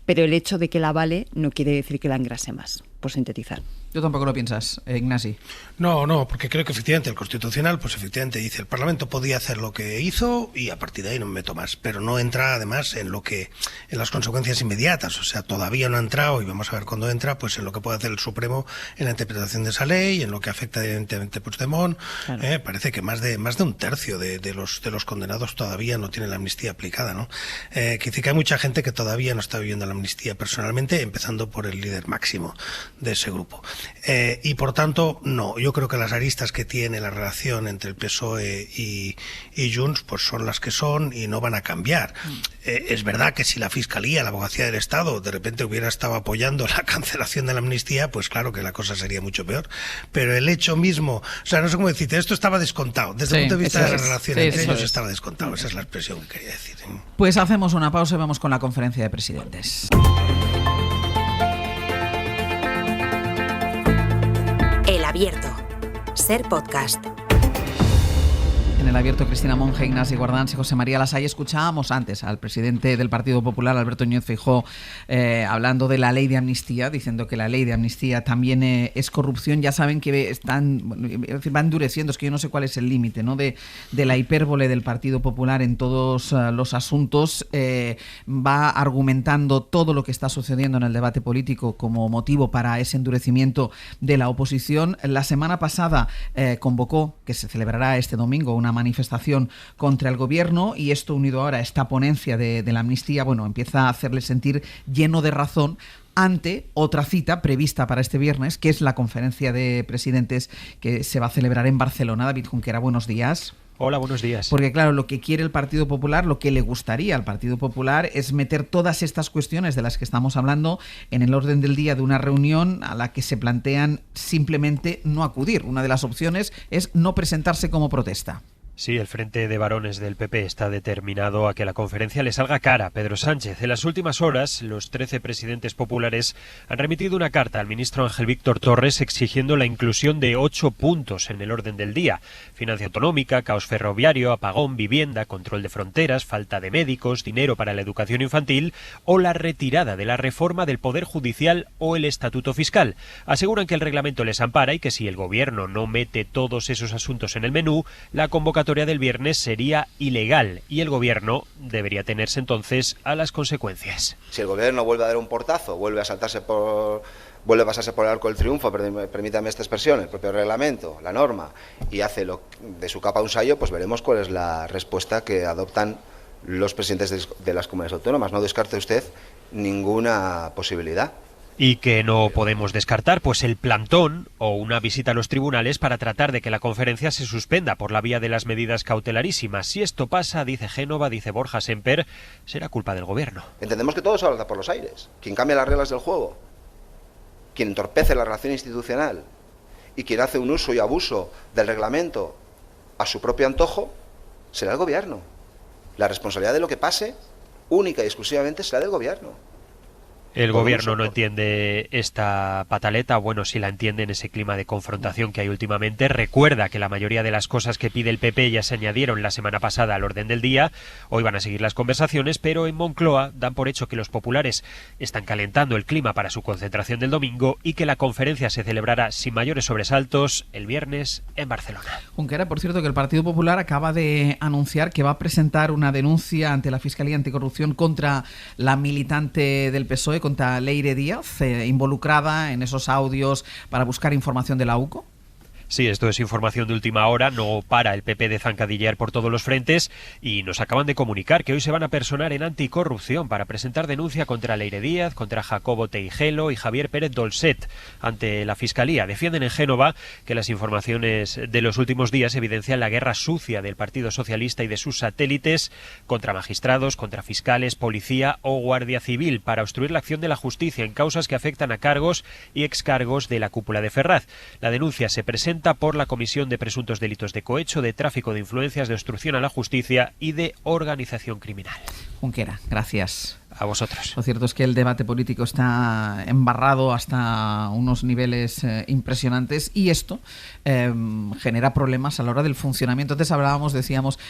pero el hecho de que la avale no quiere decir que la engrase más, por sintetizar. Tú tampoco lo piensas, Ignasi. No, porque creo que efectivamente el Constitucional, pues efectivamente dice, el Parlamento podía hacer lo que hizo y a partir de ahí no me meto más, pero no entra además en las consecuencias inmediatas, o sea, todavía no ha entrado y vamos a ver cuándo entra, pues en lo que puede hacer el Supremo en la interpretación de esa ley, en lo que afecta evidentemente a Puigdemont. Claro. Parece que más de un tercio de los condenados todavía no tienen la amnistía aplicada, ¿no? Que dice que hay mucha gente que todavía no está viviendo la amnistía personalmente, empezando por el líder máximo de ese grupo. Y por tanto, no, yo creo que las aristas que tiene la relación entre el PSOE y Junts pues son las que son y no van a cambiar. Es verdad que si la Fiscalía, la Abogacía del Estado, de repente hubiera estado apoyando la cancelación de la amnistía, pues claro que la cosa sería mucho peor. Pero el hecho mismo, o sea, no sé cómo decirte, esto estaba descontado. Desde el punto de vista de la relación entre ellos estaba descontado. Esa es la expresión que quería decir. Pues hacemos una pausa y vamos con la conferencia de presidentes. El Abierto. Ser podcast. En El Abierto, Cristina Monge, Ignasi Guardans y José María Lasalle. Escuchábamos antes al presidente del Partido Popular, Alberto Núñez Feijóo, hablando de la ley de amnistía, diciendo que la ley de amnistía también es corrupción. Ya saben que va endureciendo, es que yo no sé cuál es el límite, ¿no?, de la hipérbole del Partido Popular en todos los asuntos. Va argumentando todo lo que está sucediendo en el debate político como motivo para ese endurecimiento de la oposición. La semana pasada convocó, que se celebrará este domingo, una manifestación contra el gobierno, y esto unido ahora a esta ponencia de la amnistía, bueno, empieza a hacerle sentir lleno de razón ante otra cita prevista para este viernes, que es la conferencia de presidentes que se va a celebrar en Barcelona. David Junquera, buenos días. Hola, buenos días. Porque claro, lo que quiere el Partido Popular, lo que le gustaría al Partido Popular es meter todas estas cuestiones de las que estamos hablando en el orden del día de una reunión a la que se plantean simplemente no acudir. Una de las opciones es no presentarse como protesta. Sí, el Frente de Varones del PP está determinado a que la conferencia le salga cara a Pedro Sánchez. En las últimas horas, los 13 presidentes populares han remitido una carta al ministro Ángel Víctor Torres exigiendo la inclusión de 8 puntos en el orden del día: financia autonómica, caos ferroviario, apagón, vivienda, control de fronteras, falta de médicos, dinero para la educación infantil o la retirada de la reforma del Poder Judicial o el Estatuto Fiscal. Aseguran que el reglamento les ampara y que si el gobierno no mete todos esos asuntos en el menú, la convocatoria del viernes sería ilegal y el gobierno debería tenerse entonces a las consecuencias. Si el gobierno vuelve a dar un portazo, vuelve a pasarse por el arco del triunfo, permítame esta expresión, el propio reglamento, la norma, y hace de su capa un sayo, pues veremos cuál es la respuesta que adoptan los presidentes de las comunidades autónomas. No descarte usted ninguna posibilidad. Y que no podemos descartar, pues el plantón o una visita a los tribunales para tratar de que la conferencia se suspenda por la vía de las medidas cautelarísimas. Si esto pasa, dice Génova, dice Borja Semper, será culpa del gobierno. Entendemos que todo se habla por los aires. Quien cambia las reglas del juego, quien entorpece la relación institucional y quien hace un uso y abuso del reglamento a su propio antojo, será el gobierno. La responsabilidad de lo que pase, única y exclusivamente, será del gobierno. El gobierno no entiende esta pataleta, bueno, sí la entiende en ese clima de confrontación que hay últimamente. Recuerda que la mayoría de las cosas que pide el PP ya se añadieron la semana pasada al orden del día. Hoy van a seguir las conversaciones, pero en Moncloa dan por hecho que los populares están calentando el clima para su concentración del domingo y que la conferencia se celebrará sin mayores sobresaltos el viernes en Barcelona. Junquera, por cierto, que el Partido Popular acaba de anunciar que va a presentar una denuncia ante la Fiscalía Anticorrupción contra la militante del PSOE, contra Leire Díaz, involucrada en esos audios para buscar información de la UCO. Sí, esto es información de última hora, no para el PP de zancadillear por todos los frentes y nos acaban de comunicar que hoy se van a personar en anticorrupción para presentar denuncia contra Leire Díaz, contra Jacobo Teijelo y Javier Pérez Dolcet ante la Fiscalía. Defienden en Génova que las informaciones de los últimos días evidencian la guerra sucia del Partido Socialista y de sus satélites contra magistrados, contra fiscales, policía o guardia civil para obstruir la acción de la justicia en causas que afectan a cargos y excargos de la cúpula de Ferraz. La denuncia se presenta por la Comisión de Presuntos Delitos de Cohecho, de Tráfico de Influencias, de Obstrucción a la Justicia y de Organización Criminal. Junquera, gracias. A vosotros. Lo cierto es que el debate político está embarrado hasta unos niveles impresionantes y esto genera problemas a la hora del funcionamiento. Antes decíamos,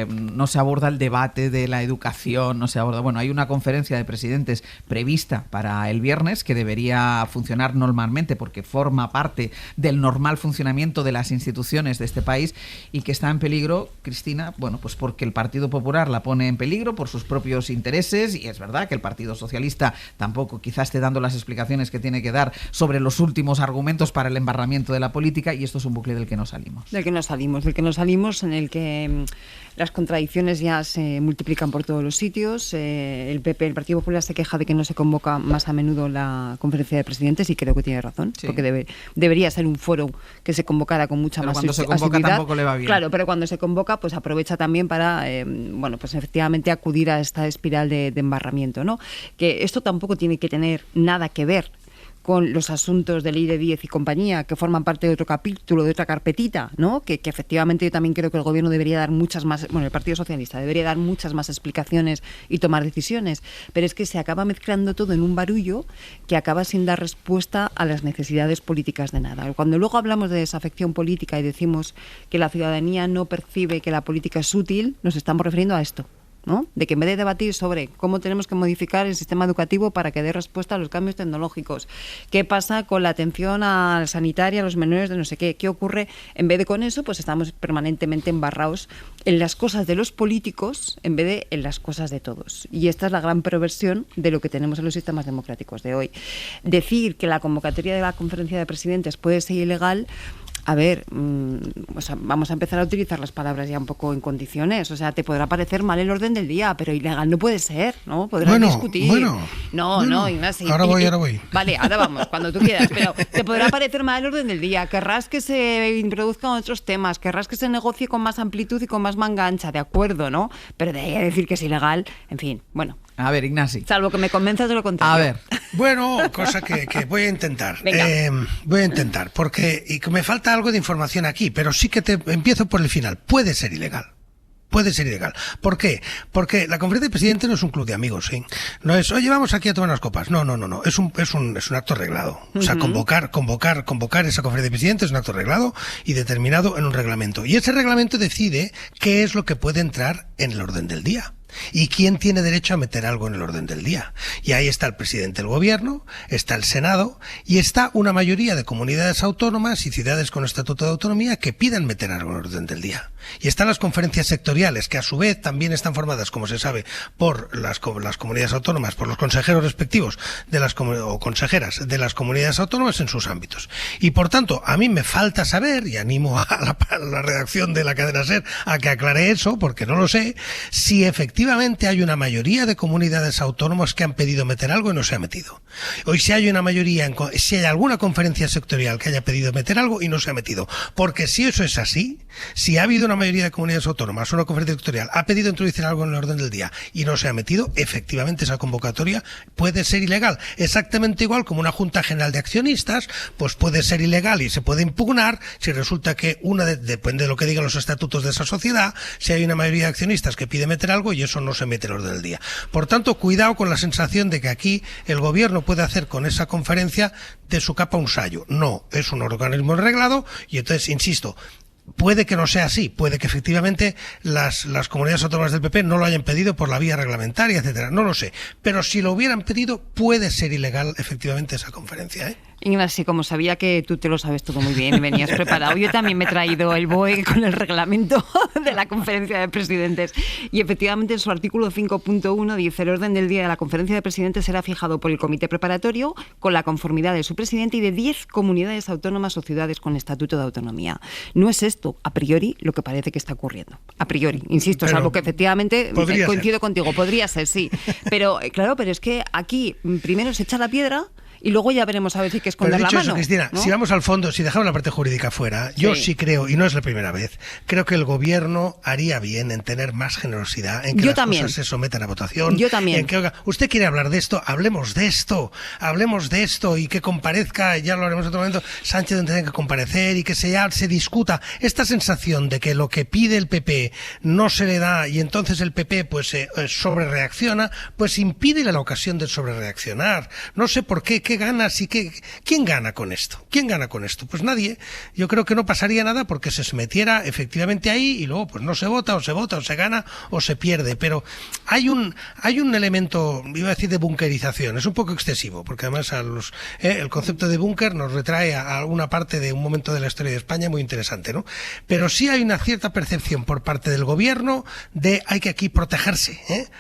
no se aborda el debate de la educación, no se aborda... Bueno, hay una conferencia de presidentes prevista para el viernes que debería funcionar normalmente porque forma parte del normal funcionamiento de las instituciones de este país y que está en peligro, Cristina, bueno, pues porque el Partido Popular la pone en peligro por sus propios intereses y es verdad que el Partido Socialista tampoco quizás esté dando las explicaciones que tiene que dar sobre los últimos argumentos para el embarramiento de la política y esto es un bucle del que no salimos. Del que no salimos, en el que las contradicciones ya se multiplican por todos los sitios. El PP, el Partido Popular, se queja de que no se convoca más a menudo la conferencia de presidentes y creo que tiene razón, sí. Porque debería ser un foro que se convocara con mucha más asiduidad. Cuando se convoca tampoco le va bien. Claro, pero cuando se convoca pues aprovecha también para, pues efectivamente acudir a esta espiral de embarramiento, ¿no? Que esto tampoco tiene que tener nada que ver con los asuntos de Ley de 10 y compañía, que forman parte de otro capítulo, de otra carpetita, ¿no? Que efectivamente yo también creo que el Gobierno debería dar muchas más, el Partido Socialista debería dar muchas más explicaciones y tomar decisiones, pero es que se acaba mezclando todo en un barullo que acaba sin dar respuesta a las necesidades políticas de nada. Cuando luego hablamos de desafección política y decimos que la ciudadanía no percibe que la política es útil, nos estamos refiriendo a esto, ¿no? De que en vez de debatir sobre cómo tenemos que modificar el sistema educativo para que dé respuesta a los cambios tecnológicos, qué pasa con la atención a la sanitaria, a los menores de no sé qué ocurre, en vez de con eso, pues estamos permanentemente embarrados en las cosas de los políticos en vez de en las cosas de todos. Y esta es la gran perversión de lo que tenemos en los sistemas democráticos de hoy. Decir que la convocatoria de la conferencia de presidentes puede ser ilegal, a ver, vamos a empezar a utilizar las palabras ya un poco en condiciones. O sea, te podrá parecer mal el orden del día, pero ilegal no puede ser, ¿no? Podrás discutir. No, Ignacio. Ahora voy. Vale, ahora vamos, cuando tú quieras. Pero te podrá parecer mal el orden del día. Querrás que se introduzcan otros temas, querrás que se negocie con más amplitud y con más manga ancha, de acuerdo, ¿no? Pero de ahí a decir que es ilegal, en fin, bueno. A ver, Ignasi. Salvo que me convenzas de lo contrario. A ver. Bueno, cosa que voy a intentar. Voy a intentar, porque me falta algo de información aquí, pero sí que empiezo por el final. Puede ser ilegal. ¿Por qué? Porque la conferencia de presidentes no es un club de amigos, ¿sí? No es, oye, vamos aquí a tomar unas copas. No. Es un acto arreglado. O sea, convocar esa conferencia de presidentes es un acto arreglado y determinado en un reglamento. Y ese reglamento decide qué es lo que puede entrar en el orden del día. ¿Y quién tiene derecho a meter algo en el orden del día? Y ahí está el presidente del gobierno, está el Senado y está una mayoría de comunidades autónomas y ciudades con estatuto de autonomía que pidan meter algo en el orden del día. Y están las conferencias sectoriales, que a su vez también están formadas, como se sabe, por las comunidades autónomas, por los consejeros respectivos o consejeras de las comunidades autónomas en sus ámbitos. Y por tanto, a mí me falta saber, y animo a la redacción de la cadena SER a que aclare eso, porque no lo sé, si efectivamente hay una mayoría de comunidades autónomas que han pedido meter algo y no se ha metido. Hoy si hay una mayoría, si hay alguna conferencia sectorial que haya pedido meter algo y no se ha metido. Porque si eso es así, si ha habido una mayoría de comunidades autónomas, una conferencia sectorial ha pedido introducir algo en el orden del día y no se ha metido, efectivamente esa convocatoria puede ser ilegal. Exactamente igual como una Junta General de Accionistas, pues puede ser ilegal y se puede impugnar si resulta que depende de lo que digan los estatutos de esa sociedad, si hay una mayoría de accionistas que pide meter algo y eso no se mete en el orden del día. Por tanto, cuidado con la sensación de que aquí el gobierno puede hacer con esa conferencia de su capa un sayo. No, es un organismo reglado y entonces, insisto, puede que no sea así, puede que efectivamente las comunidades autónomas del PP no lo hayan pedido por la vía reglamentaria, etcétera, no lo sé, pero si lo hubieran pedido puede ser ilegal efectivamente esa conferencia, ¿eh? Ignacio, como sabía que tú te lo sabes todo muy bien y venías preparado, yo también me he traído el BOE con el reglamento de la conferencia de presidentes y efectivamente en su artículo 5.1 dice: el orden del día de la conferencia de presidentes será fijado por el comité preparatorio con la conformidad de su presidente y de 10 comunidades autónomas o ciudades con estatuto de autonomía. No es esto a priori lo que parece que está ocurriendo. A priori, insisto, es algo que efectivamente coincido contigo, podría ser, sí. Pero claro, pero es que aquí primero se echa la piedra y luego ya veremos a ver si hay que esconder Pero la dicho mano. eso, Cristina, ¿no? si vamos al fondo, si dejamos la parte jurídica fuera, yo sí creo, y no es la primera vez, creo que el gobierno haría bien en tener más generosidad, en que las cosas se sometan a votación. Yo también. En que, oiga, usted quiere hablar de esto, hablemos de esto, y que comparezca, ya lo haremos en otro momento, Sánchez tendrá que comparecer y que se discuta. Esta sensación de que lo que pide el PP no se le da y entonces el PP pues sobrereacciona, pues impide la ocasión de sobrereaccionar. No sé por qué ganas y ¿quién gana con esto? ¿Quién gana con esto? Pues nadie. Yo creo que no pasaría nada porque se metiera efectivamente ahí y luego pues no se vota, o se gana o se pierde. Pero hay un elemento, iba a decir, de bunkerización. Es un poco excesivo, porque además el concepto de búnker nos retrae a una parte de un momento de la historia de España muy interesante, ¿no? Pero sí hay una cierta percepción por parte del gobierno de hay que aquí protegerse,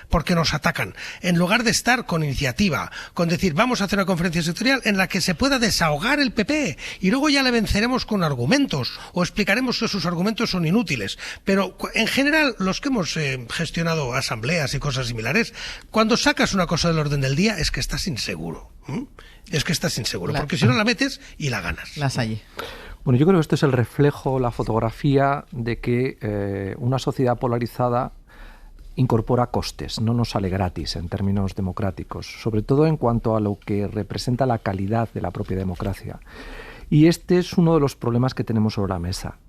porque nos atacan. En lugar de estar con iniciativa, con decir vamos a hacer una conferencia sectorial en la que se pueda desahogar el PP y luego ya le venceremos con argumentos o explicaremos que sus argumentos son inútiles. Pero en general los que hemos gestionado asambleas y cosas similares, cuando sacas una cosa del orden del día es que estás inseguro. Porque si no la metes y la ganas. Las hay. Bueno, yo creo que esto es el reflejo, la fotografía de que una sociedad polarizada incorpora costes, no nos sale gratis en términos democráticos, sobre todo en cuanto a lo que representa la calidad de la propia democracia. Y este es uno de los problemas que tenemos sobre la mesa.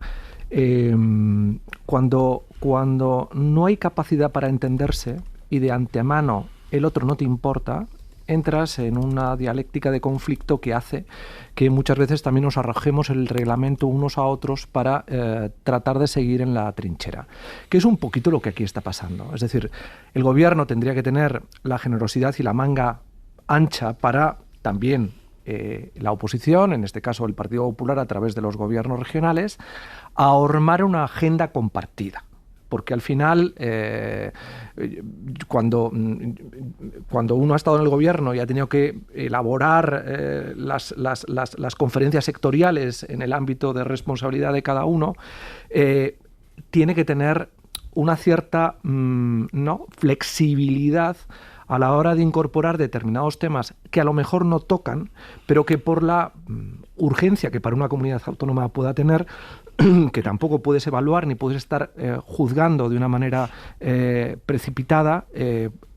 Cuando no hay capacidad para entenderse y de antemano el otro no te importa, entras en una dialéctica de conflicto que hace que muchas veces también nos arrojemos el reglamento unos a otros para tratar de seguir en la trinchera, que es un poquito lo que aquí está pasando. Es decir, el gobierno tendría que tener la generosidad y la manga ancha para también la oposición, en este caso el Partido Popular a través de los gobiernos regionales, ahormar una agenda compartida. Porque al final, cuando uno ha estado en el gobierno y ha tenido que elaborar las conferencias sectoriales en el ámbito de responsabilidad de cada uno, tiene que tener una cierta flexibilidad a la hora de incorporar determinados temas que a lo mejor no tocan, pero que por la urgencia que para una comunidad autónoma pueda tener, que tampoco puedes evaluar ni puedes estar juzgando de una manera precipitada,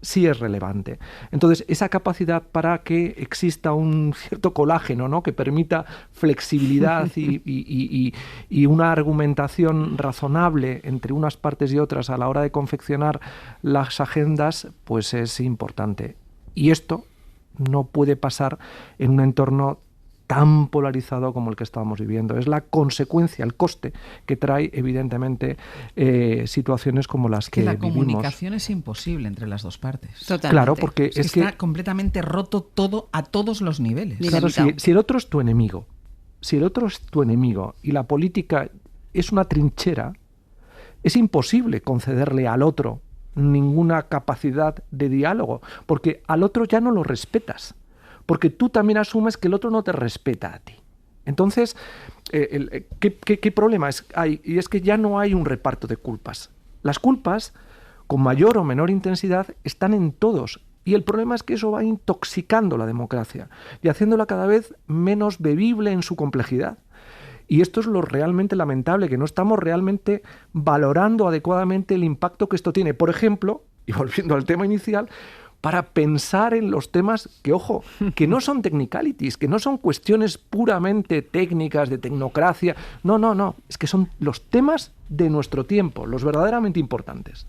sí es relevante. Entonces, esa capacidad para que exista un cierto colágeno, ¿no?, que permita flexibilidad y una argumentación razonable entre unas partes y otras a la hora de confeccionar las agendas, pues es importante. Y esto no puede pasar en un entorno tan polarizado como el que estábamos viviendo. Es la consecuencia, el coste que trae, evidentemente, situaciones como las que la vivimos. Comunicación es imposible entre las dos partes. Totalmente. Claro, porque es que está completamente roto todo a todos los niveles. Claro, si el otro es tu enemigo, y la política es una trinchera, es imposible concederle al otro ninguna capacidad de diálogo, porque al otro ya no lo respetas, porque tú también asumes que el otro no te respeta a ti. Entonces, ¿qué problema hay? Y es que ya no hay un reparto de culpas. Las culpas, con mayor o menor intensidad, están en todos. Y el problema es que eso va intoxicando la democracia y haciéndola cada vez menos bebible en su complejidad. Y esto es lo realmente lamentable, que no estamos realmente valorando adecuadamente el impacto que esto tiene. Por ejemplo, y volviendo al tema inicial, para pensar en los temas que, ojo, que no son technicalities, que no son cuestiones puramente técnicas, de tecnocracia. No, es que son los temas de nuestro tiempo, los verdaderamente importantes.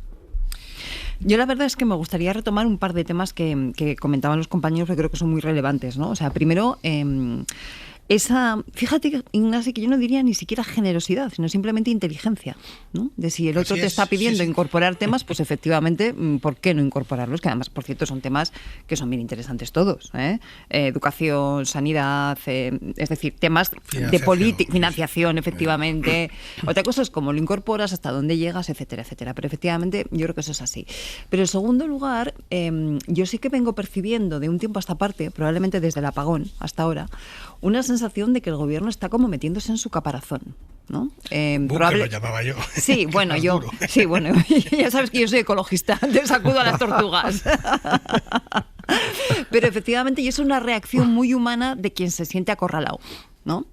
Yo la verdad es que me gustaría retomar un par de temas que comentaban los compañeros que creo que son muy relevantes, ¿no? O sea, primero, fíjate, Ignacio, que yo no diría ni siquiera generosidad, sino simplemente inteligencia, ¿no? De si el otro te está pidiendo incorporar temas, pues efectivamente, ¿por qué no incorporarlos? Que además, por cierto, son temas que son bien interesantes todos, ¿eh? Educación, sanidad, es decir, temas de política, financiación, efectivamente. Otra cosa es cómo lo incorporas, hasta dónde llegas, etcétera, etcétera. Pero efectivamente, yo creo que eso es así. Pero en segundo lugar, yo sí que vengo percibiendo de un tiempo a esta parte, probablemente desde el apagón hasta ahora, una sensación de que el gobierno está como metiéndose en su caparazón, ¿no? Lo llamaba yo. Sí, bueno, ya sabes que yo soy ecologista, te sacudo a las tortugas. Pero efectivamente, y es una reacción muy humana de quien se siente acorralado, ¿no?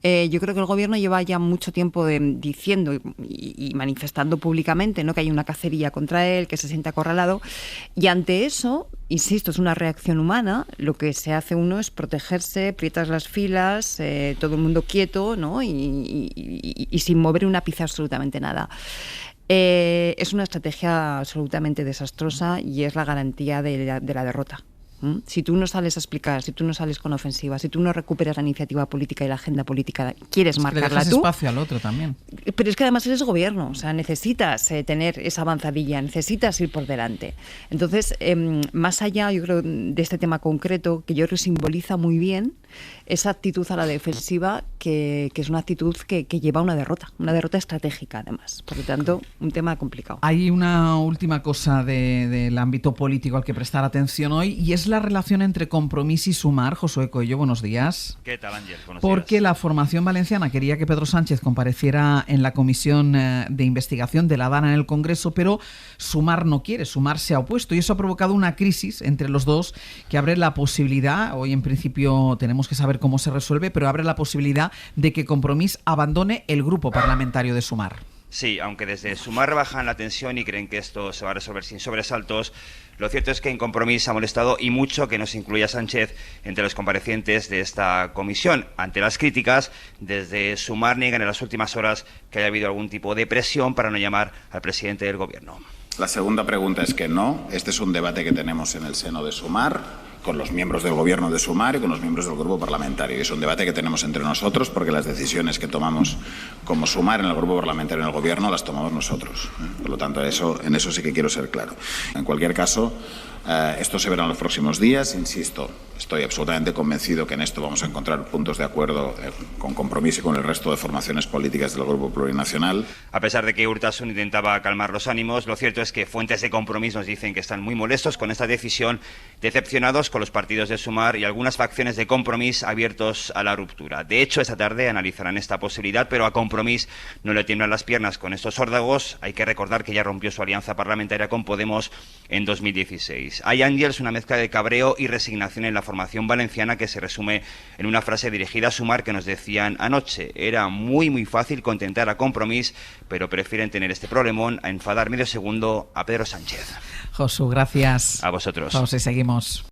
Yo creo que el gobierno lleva ya mucho tiempo diciendo y manifestando públicamente, ¿no?, que hay una cacería contra él, que se siente acorralado, y ante eso, insisto, es una reacción humana. Lo que se hace uno es protegerse, aprietas las filas, todo el mundo quieto, ¿no?, y sin mover un ápice absolutamente nada. Es una estrategia absolutamente desastrosa y es la garantía de la derrota. Si tú no sales a explicar, si tú no sales con ofensiva, si tú no recuperas la iniciativa política y la agenda política, quieres marcarla tú. Le dejas espacio al otro también. Pero es que además eres gobierno, o sea, necesitas tener esa avanzadilla, necesitas ir por delante. Entonces, más allá, yo creo, de este tema concreto, que yo creo que simboliza muy bien esa actitud a la defensiva, que es una actitud que lleva a una derrota estratégica además. Por lo tanto, un tema complicado. Hay una última cosa del ámbito político al que prestar atención hoy, y es la relación entre Compromís y Sumar. Josué Coello, buenos días. ¿Qué tal, Ángel? Buenos Porque días. la formación valenciana quería que Pedro Sánchez compareciera en la comisión de investigación de La Habana en el Congreso, pero Sumar no quiere, Sumar se ha opuesto, y eso ha provocado una crisis entre los dos que abre la posibilidad, hoy en principio tenemos que saber cómo se resuelve, pero abre la posibilidad de que Compromís abandone el grupo parlamentario de Sumar. Sí, aunque desde Sumar bajan la tensión y creen que esto se va a resolver sin sobresaltos, lo cierto es que en Compromís ha molestado y mucho que no se incluya a Sánchez entre los comparecientes de esta comisión. Ante las críticas, desde Sumar niegan en las últimas horas que haya habido algún tipo de presión para no llamar al presidente del Gobierno. La segunda pregunta es que no. Este es un debate que tenemos en el seno de Sumar, con los miembros del Gobierno de Sumar y con los miembros del grupo parlamentario. Y es un debate que tenemos entre nosotros, porque las decisiones que tomamos como Sumar en el grupo parlamentario y en el Gobierno las tomamos nosotros. Por lo tanto, en eso sí que quiero ser claro. En cualquier caso, esto se verá en los próximos días. Insisto, estoy absolutamente convencido que en esto vamos a encontrar puntos de acuerdo con Compromís y con el resto de formaciones políticas del Grupo Plurinacional. A pesar de que Urtasun intentaba calmar los ánimos, lo cierto es que fuentes de Compromís nos dicen que están muy molestos con esta decisión, decepcionados con los partidos de Sumar y algunas facciones de Compromís abiertos a la ruptura. De hecho, esta tarde analizarán esta posibilidad, pero a Compromís no le tiemblan las piernas con estos órdagos. Hay que recordar que ya rompió su alianza parlamentaria con Podemos en 2016. Hay, Ángels, una mezcla de cabreo y resignación en la formación valenciana que se resume en una frase dirigida a Sumar que nos decían anoche. Era muy fácil contentar a Compromís, pero prefieren tener este problemón a enfadar medio segundo a Pedro Sánchez. Josu, gracias. A vosotros. Vamos y seguimos.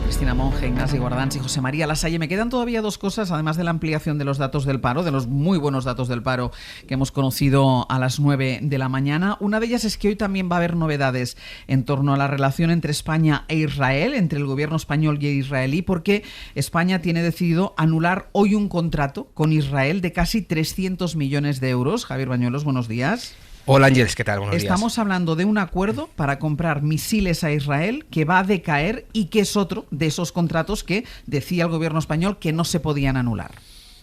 Cristina Monge, Ignasi Guardans y José María Lasalle. Me quedan todavía dos cosas, además de la ampliación de los datos del paro, de los muy buenos datos del paro que hemos conocido a las 9 de la mañana. Una de ellas es que hoy también va a haber novedades en torno a la relación entre España e Israel, entre el gobierno español y el israelí, porque España tiene decidido anular hoy un contrato con Israel de casi 300 millones de euros. Javier Bañuelos, buenos días. Hola Ángeles, ¿qué tal? Buenos días. Estamos hablando de un acuerdo para comprar misiles a Israel que va a decaer y que es otro de esos contratos que decía el gobierno español que no se podían anular.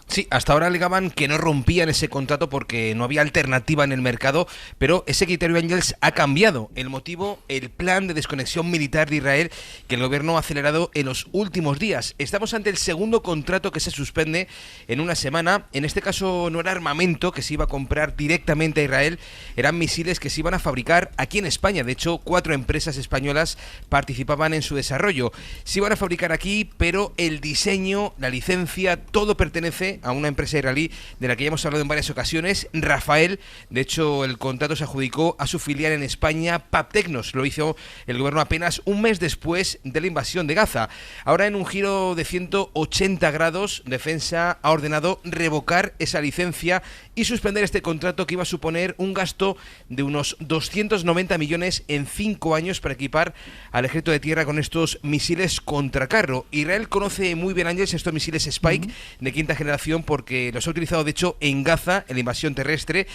Sí, hasta ahora alegaban que no rompían ese contrato porque no había alternativa en el mercado, pero ese criterio, Ángels, ha cambiado. El motivo, el plan de desconexión militar de Israel que el gobierno ha acelerado en los últimos días. Estamos ante el segundo contrato que se suspende en una semana. En este caso no era armamento que se iba a comprar directamente a Israel, eran misiles que se iban a fabricar aquí en España. De hecho, 4 empresas españolas participaban en su desarrollo. Se iban a fabricar aquí, pero el diseño, la licencia, todo pertenece a una empresa israelí de la que ya hemos hablado en varias ocasiones, Rafael. De hecho, el contrato se adjudicó a su filial en España, Paptecnos. Lo hizo el gobierno apenas un mes después de la invasión de Gaza. Ahora, en un giro de 180 grados, Defensa ha ordenado revocar esa licencia y suspender este contrato que iba a suponer un gasto de unos 290 millones en 5 años para equipar al ejército de tierra con estos misiles contracarro. Israel conoce muy bien, Ángels, estos misiles Spike de quinta generación porque los ha utilizado de hecho en Gaza, en la invasión terrestre,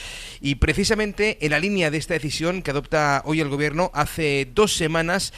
y precisamente en la línea de esta decisión que adopta hoy el gobierno, hace 2 semanas,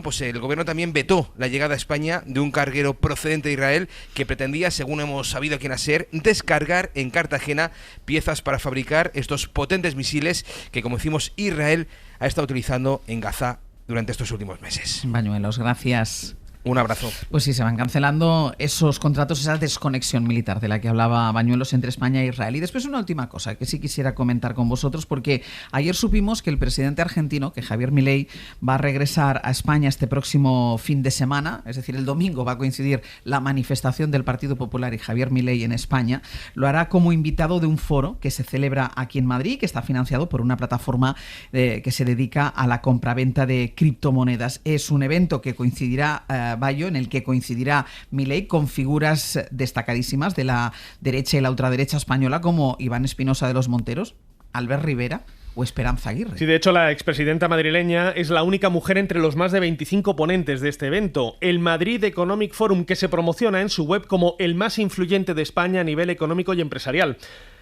pues el gobierno también vetó la llegada a España de un carguero procedente de Israel que pretendía, según hemos sabido aquí en ASER, descargar en Cartagena piezas para fabricar estos potentes misiles que, como decimos, Israel ha estado utilizando en Gaza durante estos últimos meses. Bañuelos, gracias. Un abrazo. Pues sí, se van cancelando esos contratos, esa desconexión militar de la que hablaba Bañuelos entre España e Israel. Y después una última cosa que sí quisiera comentar con vosotros, porque ayer supimos que el presidente argentino, que Javier Milei, va a regresar a España este próximo fin de semana, es decir, el domingo va a coincidir la manifestación del Partido Popular y Javier Milei en España. Lo hará como invitado de un foro que se celebra aquí en Madrid, que está financiado por una plataforma que se dedica a la compraventa de criptomonedas. Es un evento que coincidirá Bayo, en el que coincidirá Milei con figuras destacadísimas de la derecha y la ultraderecha española como Iván Espinosa de los Monteros, Albert Rivera o Esperanza Aguirre. Sí, de hecho, la expresidenta madrileña es la única mujer entre los más de 25 ponentes de este evento. El Madrid Economic Forum, que se promociona en su web como el más influyente de España a nivel económico y empresarial.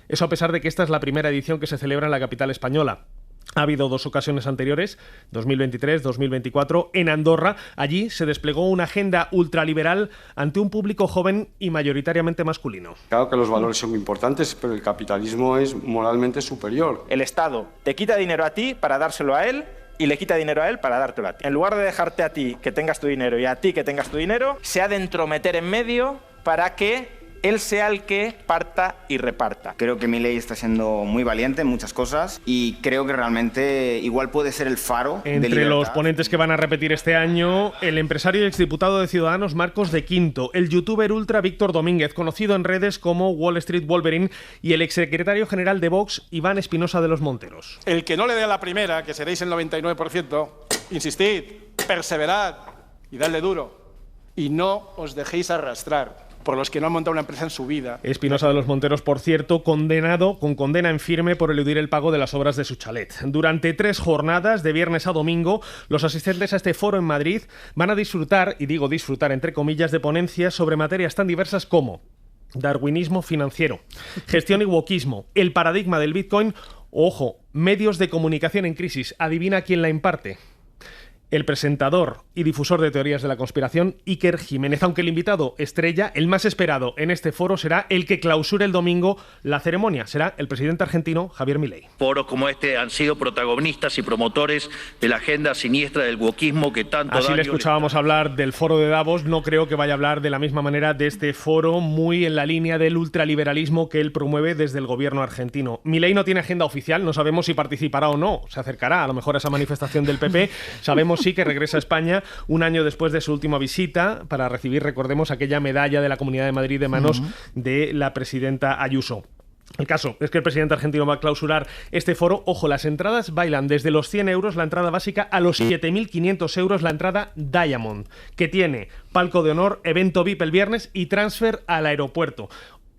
Eso a pesar de que esta es la primera edición que se celebra en la capital española. Ha habido 2 ocasiones anteriores, 2023, 2024, en Andorra. Allí se desplegó una agenda ultraliberal ante un público joven y mayoritariamente masculino. Claro que los valores son importantes, pero el capitalismo es moralmente superior. El Estado te quita dinero a ti para dárselo a él y le quita dinero a él para dártelo a ti. En lugar de dejarte a ti que tengas tu dinero y a ti que tengas tu dinero, se ha de entrometer en medio para que él sea el que parta y reparta. Creo que Milei está siendo muy valiente en muchas cosas y creo que realmente igual puede ser el faro de Entre libertad. los ponentes que van a repetir este año, el empresario y exdiputado de Ciudadanos Marcos de Quinto, el youtuber ultra Víctor Domínguez, conocido en redes como Wall Street Wolverine, y el exsecretario general de Vox, Iván Espinosa de los Monteros. El que no le dé a la primera, que seréis el 99%, insistid, perseverad y dadle duro. Y no os dejéis arrastrar por los que no han montado una empresa en su vida. Espinosa de los Monteros, por cierto, condenado con condena en firme por eludir el pago de las obras de su chalet. Durante 3 jornadas, de viernes a domingo, los asistentes a este foro en Madrid van a disfrutar, y digo disfrutar entre comillas, de ponencias sobre materias tan diversas como darwinismo financiero, gestión y wokismo, el paradigma del Bitcoin, ojo, medios de comunicación en crisis. Adivina quién la imparte. El presentador y difusor de teorías de la conspiración, Iker Jiménez, aunque el invitado estrella, el más esperado en este foro, será el que clausure el domingo la ceremonia. Será el presidente argentino, Javier Milei. Foros como este han sido protagonistas y promotores de la agenda siniestra del wokismo que tanto Así daño le escuchábamos hablar del foro de Davos. No creo que vaya a hablar de la misma manera de este foro, muy en la línea del ultraliberalismo que él promueve desde el gobierno argentino. Milei no tiene agenda oficial, no sabemos si participará o no, se acercará a lo mejor a esa manifestación del PP. Sabemos sí que regresa a España un año después de su última visita para recibir, recordemos, aquella medalla de la Comunidad de Madrid de manos de la presidenta Ayuso. El caso es que el presidente argentino va a clausurar este foro. Ojo, las entradas bailan desde los 100 euros la entrada básica a los 7.500 euros la entrada Diamond, que tiene palco de honor, evento VIP el viernes y transfer al aeropuerto.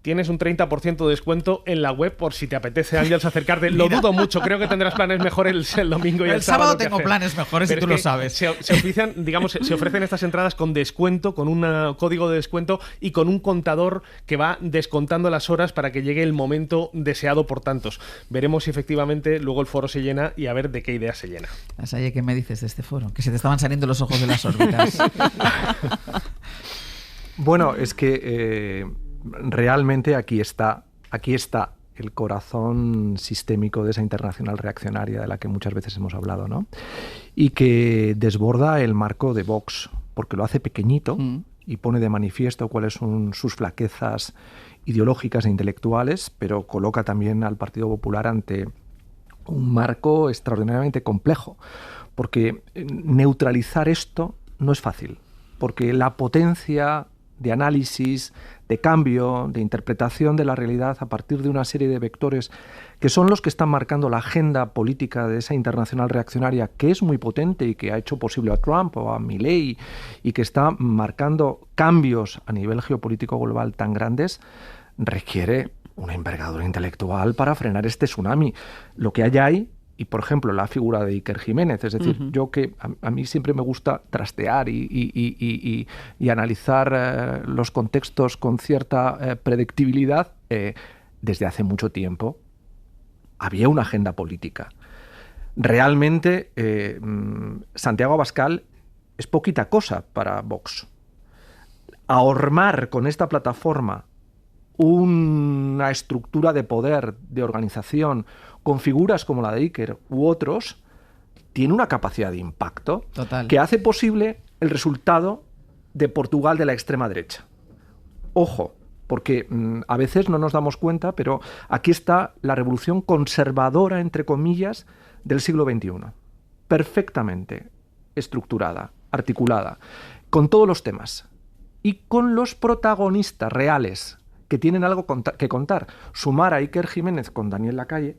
Tienes un 30% de descuento en la web por si te apetece, Ángels, acercarte. Lo dudo mucho, creo que tendrás planes mejores el domingo y el sábado. Tengo planes mejores. Pero y tú lo sabes. Se ofician, digamos, se ofrecen estas entradas con descuento, con un código de descuento y con un contador que va descontando las horas para que llegue el momento deseado por tantos. Veremos si efectivamente luego el foro se llena y a ver de qué idea se llena. Asaye, ¿qué me dices de este foro? Que se te estaban saliendo los ojos de las órbitas. Bueno, es que realmente aquí está el corazón sistémico de esa internacional reaccionaria de la que muchas veces hemos hablado, ¿no? Y que desborda el marco de Vox, porque lo hace pequeñito y pone de manifiesto cuáles son sus flaquezas ideológicas e intelectuales, pero coloca también al Partido Popular ante un marco extraordinariamente complejo, porque neutralizar esto no es fácil, porque la potencia de análisis, de cambio, de interpretación de la realidad a partir de una serie de vectores que son los que están marcando la agenda política de esa internacional reaccionaria, que es muy potente y que ha hecho posible a Trump o a Milei y que está marcando cambios a nivel geopolítico global tan grandes, requiere una envergadura intelectual para frenar este tsunami. Lo que hay ahí, y por ejemplo la figura de Iker Jiménez, es decir, yo que a mí siempre me gusta trastear y analizar los contextos con cierta predictibilidad, desde hace mucho tiempo había una agenda política. Realmente Santiago Abascal es poquita cosa para Vox. Ahormar con esta plataforma una estructura de poder, de organización, con figuras como la de Iker u otros, tiene una capacidad de impacto que hace posible el resultado de Portugal de la extrema derecha. Ojo, porque a veces no nos damos cuenta, pero aquí está la revolución conservadora, entre comillas, del siglo XXI. Perfectamente estructurada, articulada, con todos los temas y con los protagonistas reales que tienen algo que contar. Sumar a Iker Jiménez con Daniel Lacalle,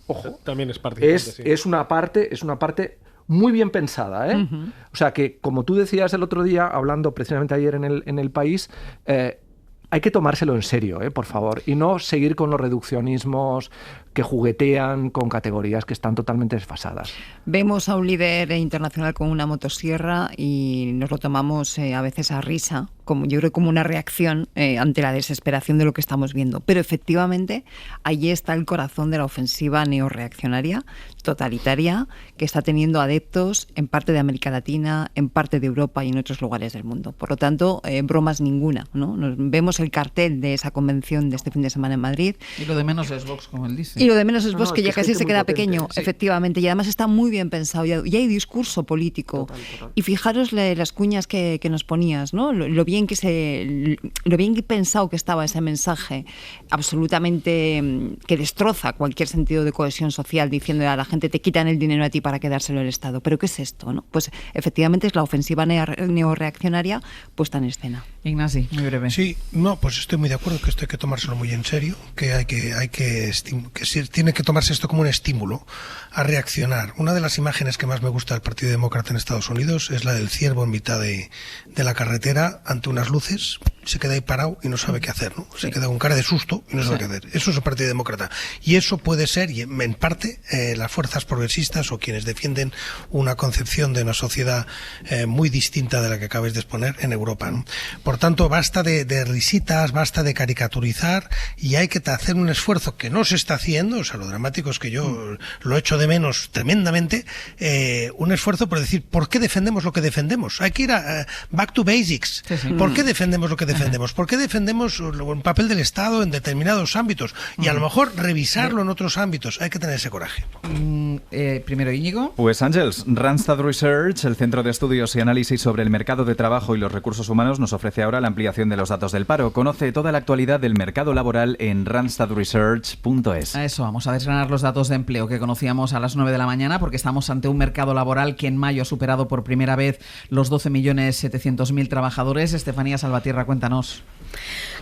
ojo, también es participante, es una parte muy bien pensada, ¿eh? Uh-huh. O sea que, como tú decías el otro día, hablando precisamente ayer en el País, hay que tomárselo en serio, por favor, y no seguir con los reduccionismos que juguetean con categorías que están totalmente desfasadas. Vemos a un líder internacional con una motosierra y nos lo tomamos a veces a risa, yo creo como una reacción ante la desesperación de lo que estamos viendo. Pero efectivamente, allí está el corazón de la ofensiva neorreaccionaria, totalitaria, que está teniendo adeptos en parte de América Latina, en parte de Europa y en otros lugares del mundo. Por lo tanto, bromas ninguna, ¿no? Vemos el cartel de esa convención de este fin de semana en Madrid. Y lo de menos es Vox, como él dice. Y lo de menos es Vox, que ya casi se queda pequeño, sí. Efectivamente, y además está muy bien pensado, y hay discurso político. Total. Y fijaros las cuñas que nos ponías, ¿no? Lo bien pensado que estaba ese mensaje, absolutamente que destroza cualquier sentido de cohesión social, diciendo a la gente, te quitan el dinero a ti para quedárselo el Estado. ¿Pero qué es esto, no? Pues efectivamente es la ofensiva neorreaccionaria puesta en escena. Ignasi, muy breve. Sí, no, pues estoy muy de acuerdo que esto hay que tomárselo muy en serio, que tiene que tomarse esto como un estímulo a reaccionar. Una de las imágenes que más me gusta del Partido Demócrata en Estados Unidos es la del ciervo en mitad de la carretera ante unas luces, se queda ahí parado y no sabe qué hacer, ¿no? Se queda con cara de susto y no sabe qué hacer. Eso es el Partido Demócrata. Y eso puede ser, y en parte, las fuerzas progresistas o quienes defienden una concepción de una sociedad muy distinta de la que acabáis de exponer en Europa, ¿no? Por tanto, basta de risitas, basta de caricaturizar y hay que hacer un esfuerzo que no se está haciendo. O sea, lo dramático es que yo lo echo de menos tremendamente, un esfuerzo por decir, ¿por qué defendemos lo que defendemos? Hay que ir a back to basics. Sí. ¿Por qué defendemos lo que defendemos? ¿Por qué defendemos el papel del Estado en determinados ámbitos? Y a lo mejor revisarlo en otros ámbitos. Hay que tener ese coraje. Primero, Íñigo. Pues Ángels, Randstad Research, el Centro de Estudios y Análisis sobre el Mercado de Trabajo y los Recursos Humanos, nos ofrece ahora la ampliación de los datos del paro. Conoce toda la actualidad del mercado laboral en randstadresearch.es. A eso, vamos a desgranar los datos de empleo que conocíamos a las 9 de la mañana, porque estamos ante un mercado laboral que en mayo ha superado por primera vez los 12.700.000 trabajadores. Estefanía Salvatierra, cuéntanos.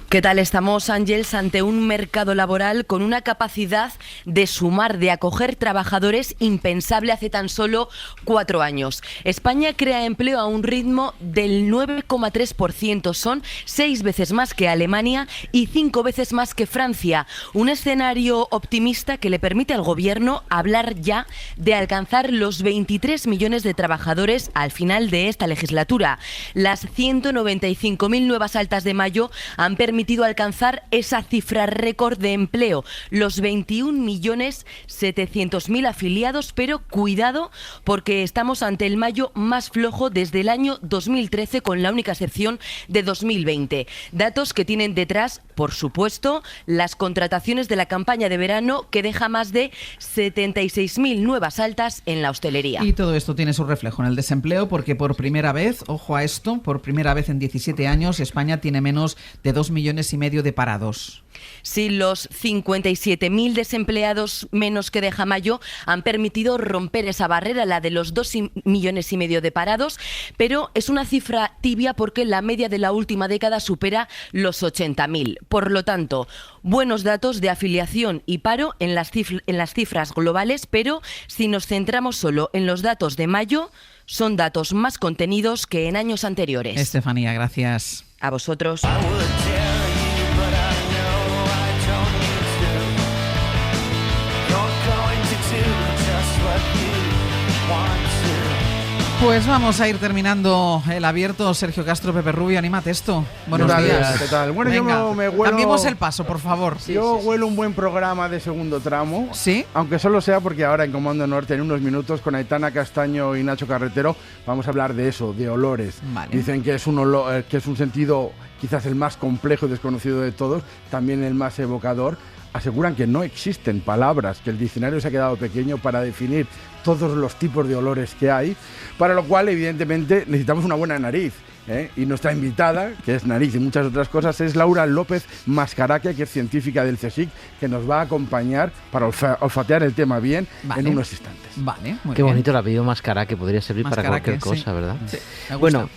¿Qué tal estamos, Ángels, ante un mercado laboral con una capacidad de sumar, de acoger trabajadores impensable hace tan solo 4 años? España crea empleo a un ritmo del 9,3%, son 6 veces más que Alemania y 5 veces más que Francia. Un escenario optimista que le permite al gobierno hablar ya de alcanzar los 23 millones de trabajadores al final de esta legislatura. Las 195.000 nuevas altas de mayo han permitido alcanzar esa cifra récord de empleo, los 21.700.000 afiliados, pero cuidado porque estamos ante el mayo más flojo desde el año 2013, con la única excepción de 2020. Datos que tienen detrás, por supuesto, las contrataciones de la campaña de verano, que deja más de 76.000 nuevas altas en la hostelería. Y todo esto tiene su reflejo en el desempleo, porque por primera vez, ojo a esto, por primera vez en 17 años, España tiene menos de 2,5 millones de parados. Sí, los 57.000 desempleados menos que deja mayo han permitido romper esa barrera, la de los 2,5 millones de parados, pero es una cifra tibia porque la media de la última década supera los 80.000. Por lo tanto, buenos datos de afiliación y paro en las cifras globales, pero si nos centramos solo en los datos de mayo, son datos más contenidos que en años anteriores. Estefanía, gracias. A vosotros. Pues vamos a ir terminando el abierto. Sergio Castro, Pepe Rubio, anímate esto. Buenos días. ¿Qué tal? Bueno, venga, yo me huelo... Cambiemos el paso, por favor. Yo huelo un buen programa de segundo tramo. ¿Sí? Aunque solo sea porque ahora en Comando Norte, en unos minutos, con Aitana Castaño y Nacho Carretero, vamos a hablar de eso, de olores. Vale. Dicen que es un olor, que es un sentido quizás el más complejo y desconocido de todos, también el más evocador. Aseguran que no existen palabras, que el diccionario se ha quedado pequeño para definir todos los tipos de olores que hay, para lo cual evidentemente necesitamos una buena nariz. Y nuestra invitada, que es nariz y muchas otras cosas, es Laura López Mascaraque, que es científica del CSIC, que nos va a acompañar para olfatear el tema bien en unos instantes. Vale, muy Qué bien. bonito el apellido Mascaraque, podría servir para cualquier cosa, ¿verdad? Sí, me gusta. Bueno,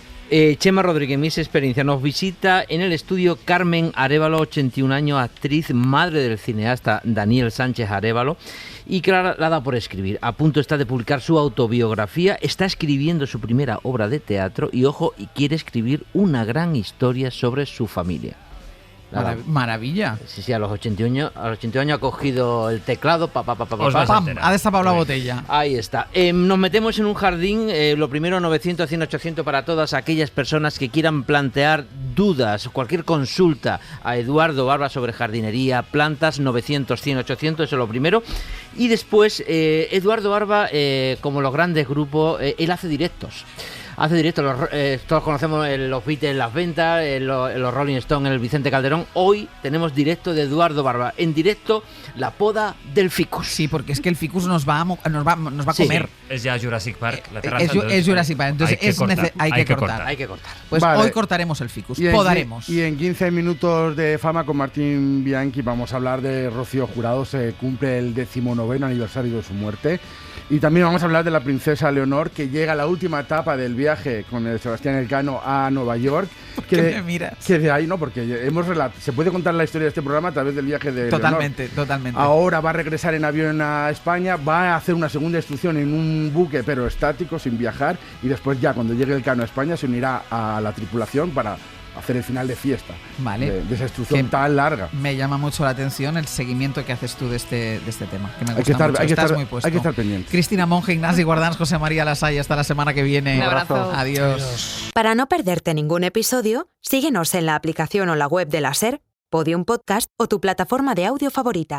Chema Rodríguez, Miss Experiencia, nos visita en el estudio Carmen Arévalo, 81 años, actriz, madre del cineasta Daniel Sánchez Arévalo, y que la ha dado por escribir. A punto está de publicar su autobiografía, está escribiendo su primera obra de teatro y, ojo, y quiere escribir una gran historia sobre su familia. Maravilla. Sí, a los 81 años ha cogido el teclado, ¡Pam! Ha destapado la botella. Ahí está. Nos metemos en un jardín, lo primero 900, 100, 800 para todas aquellas personas que quieran plantear dudas, cualquier consulta a Eduardo Barba sobre jardinería, plantas, 900, 100, 800, eso es lo primero. Y después, Eduardo Barba, como los grandes grupos, él hace directos. Todos conocemos los Beatles, las ventas, los Rolling Stones, el Vicente Calderón. Hoy tenemos directo de Eduardo Barba. En directo, la poda del ficus. Sí, porque es que el ficus nos va a comer. Es ya Jurassic Park, la terraza. Es Jurassic Park, entonces hay que cortar. Pues vale, hoy cortaremos el ficus, podaremos. Y en 15 minutos de fama con Martín Bianchi vamos a hablar de Rocío Jurado. Se cumple el 19º aniversario de su muerte. Y también vamos a hablar de la princesa Leonor, que llega a la última etapa del viaje con el Sebastián Elcano a Nueva York. ¿Qué me miras? Que de ahí, ¿no? Porque se puede contar la historia de este programa a través del viaje de Totalmente. Ahora va a regresar en avión a España, va a hacer una segunda instrucción en un buque, pero estático, sin viajar, y después ya, cuando llegue Elcano a España, se unirá a la tripulación para hacer el final de fiesta. Vale. De esa instrucción tan larga. Me llama mucho la atención el seguimiento que haces tú de este tema, que me gusta mucho. Estás muy puesto. Hay que estar pendiente. Cristina Monge, Ignasi Guardans, José María Lasay, hasta la semana que viene. Un abrazo. Adiós. Para no perderte ningún episodio, síguenos en la aplicación o la web de la SER, Podium Podcast o tu plataforma de audio favorita.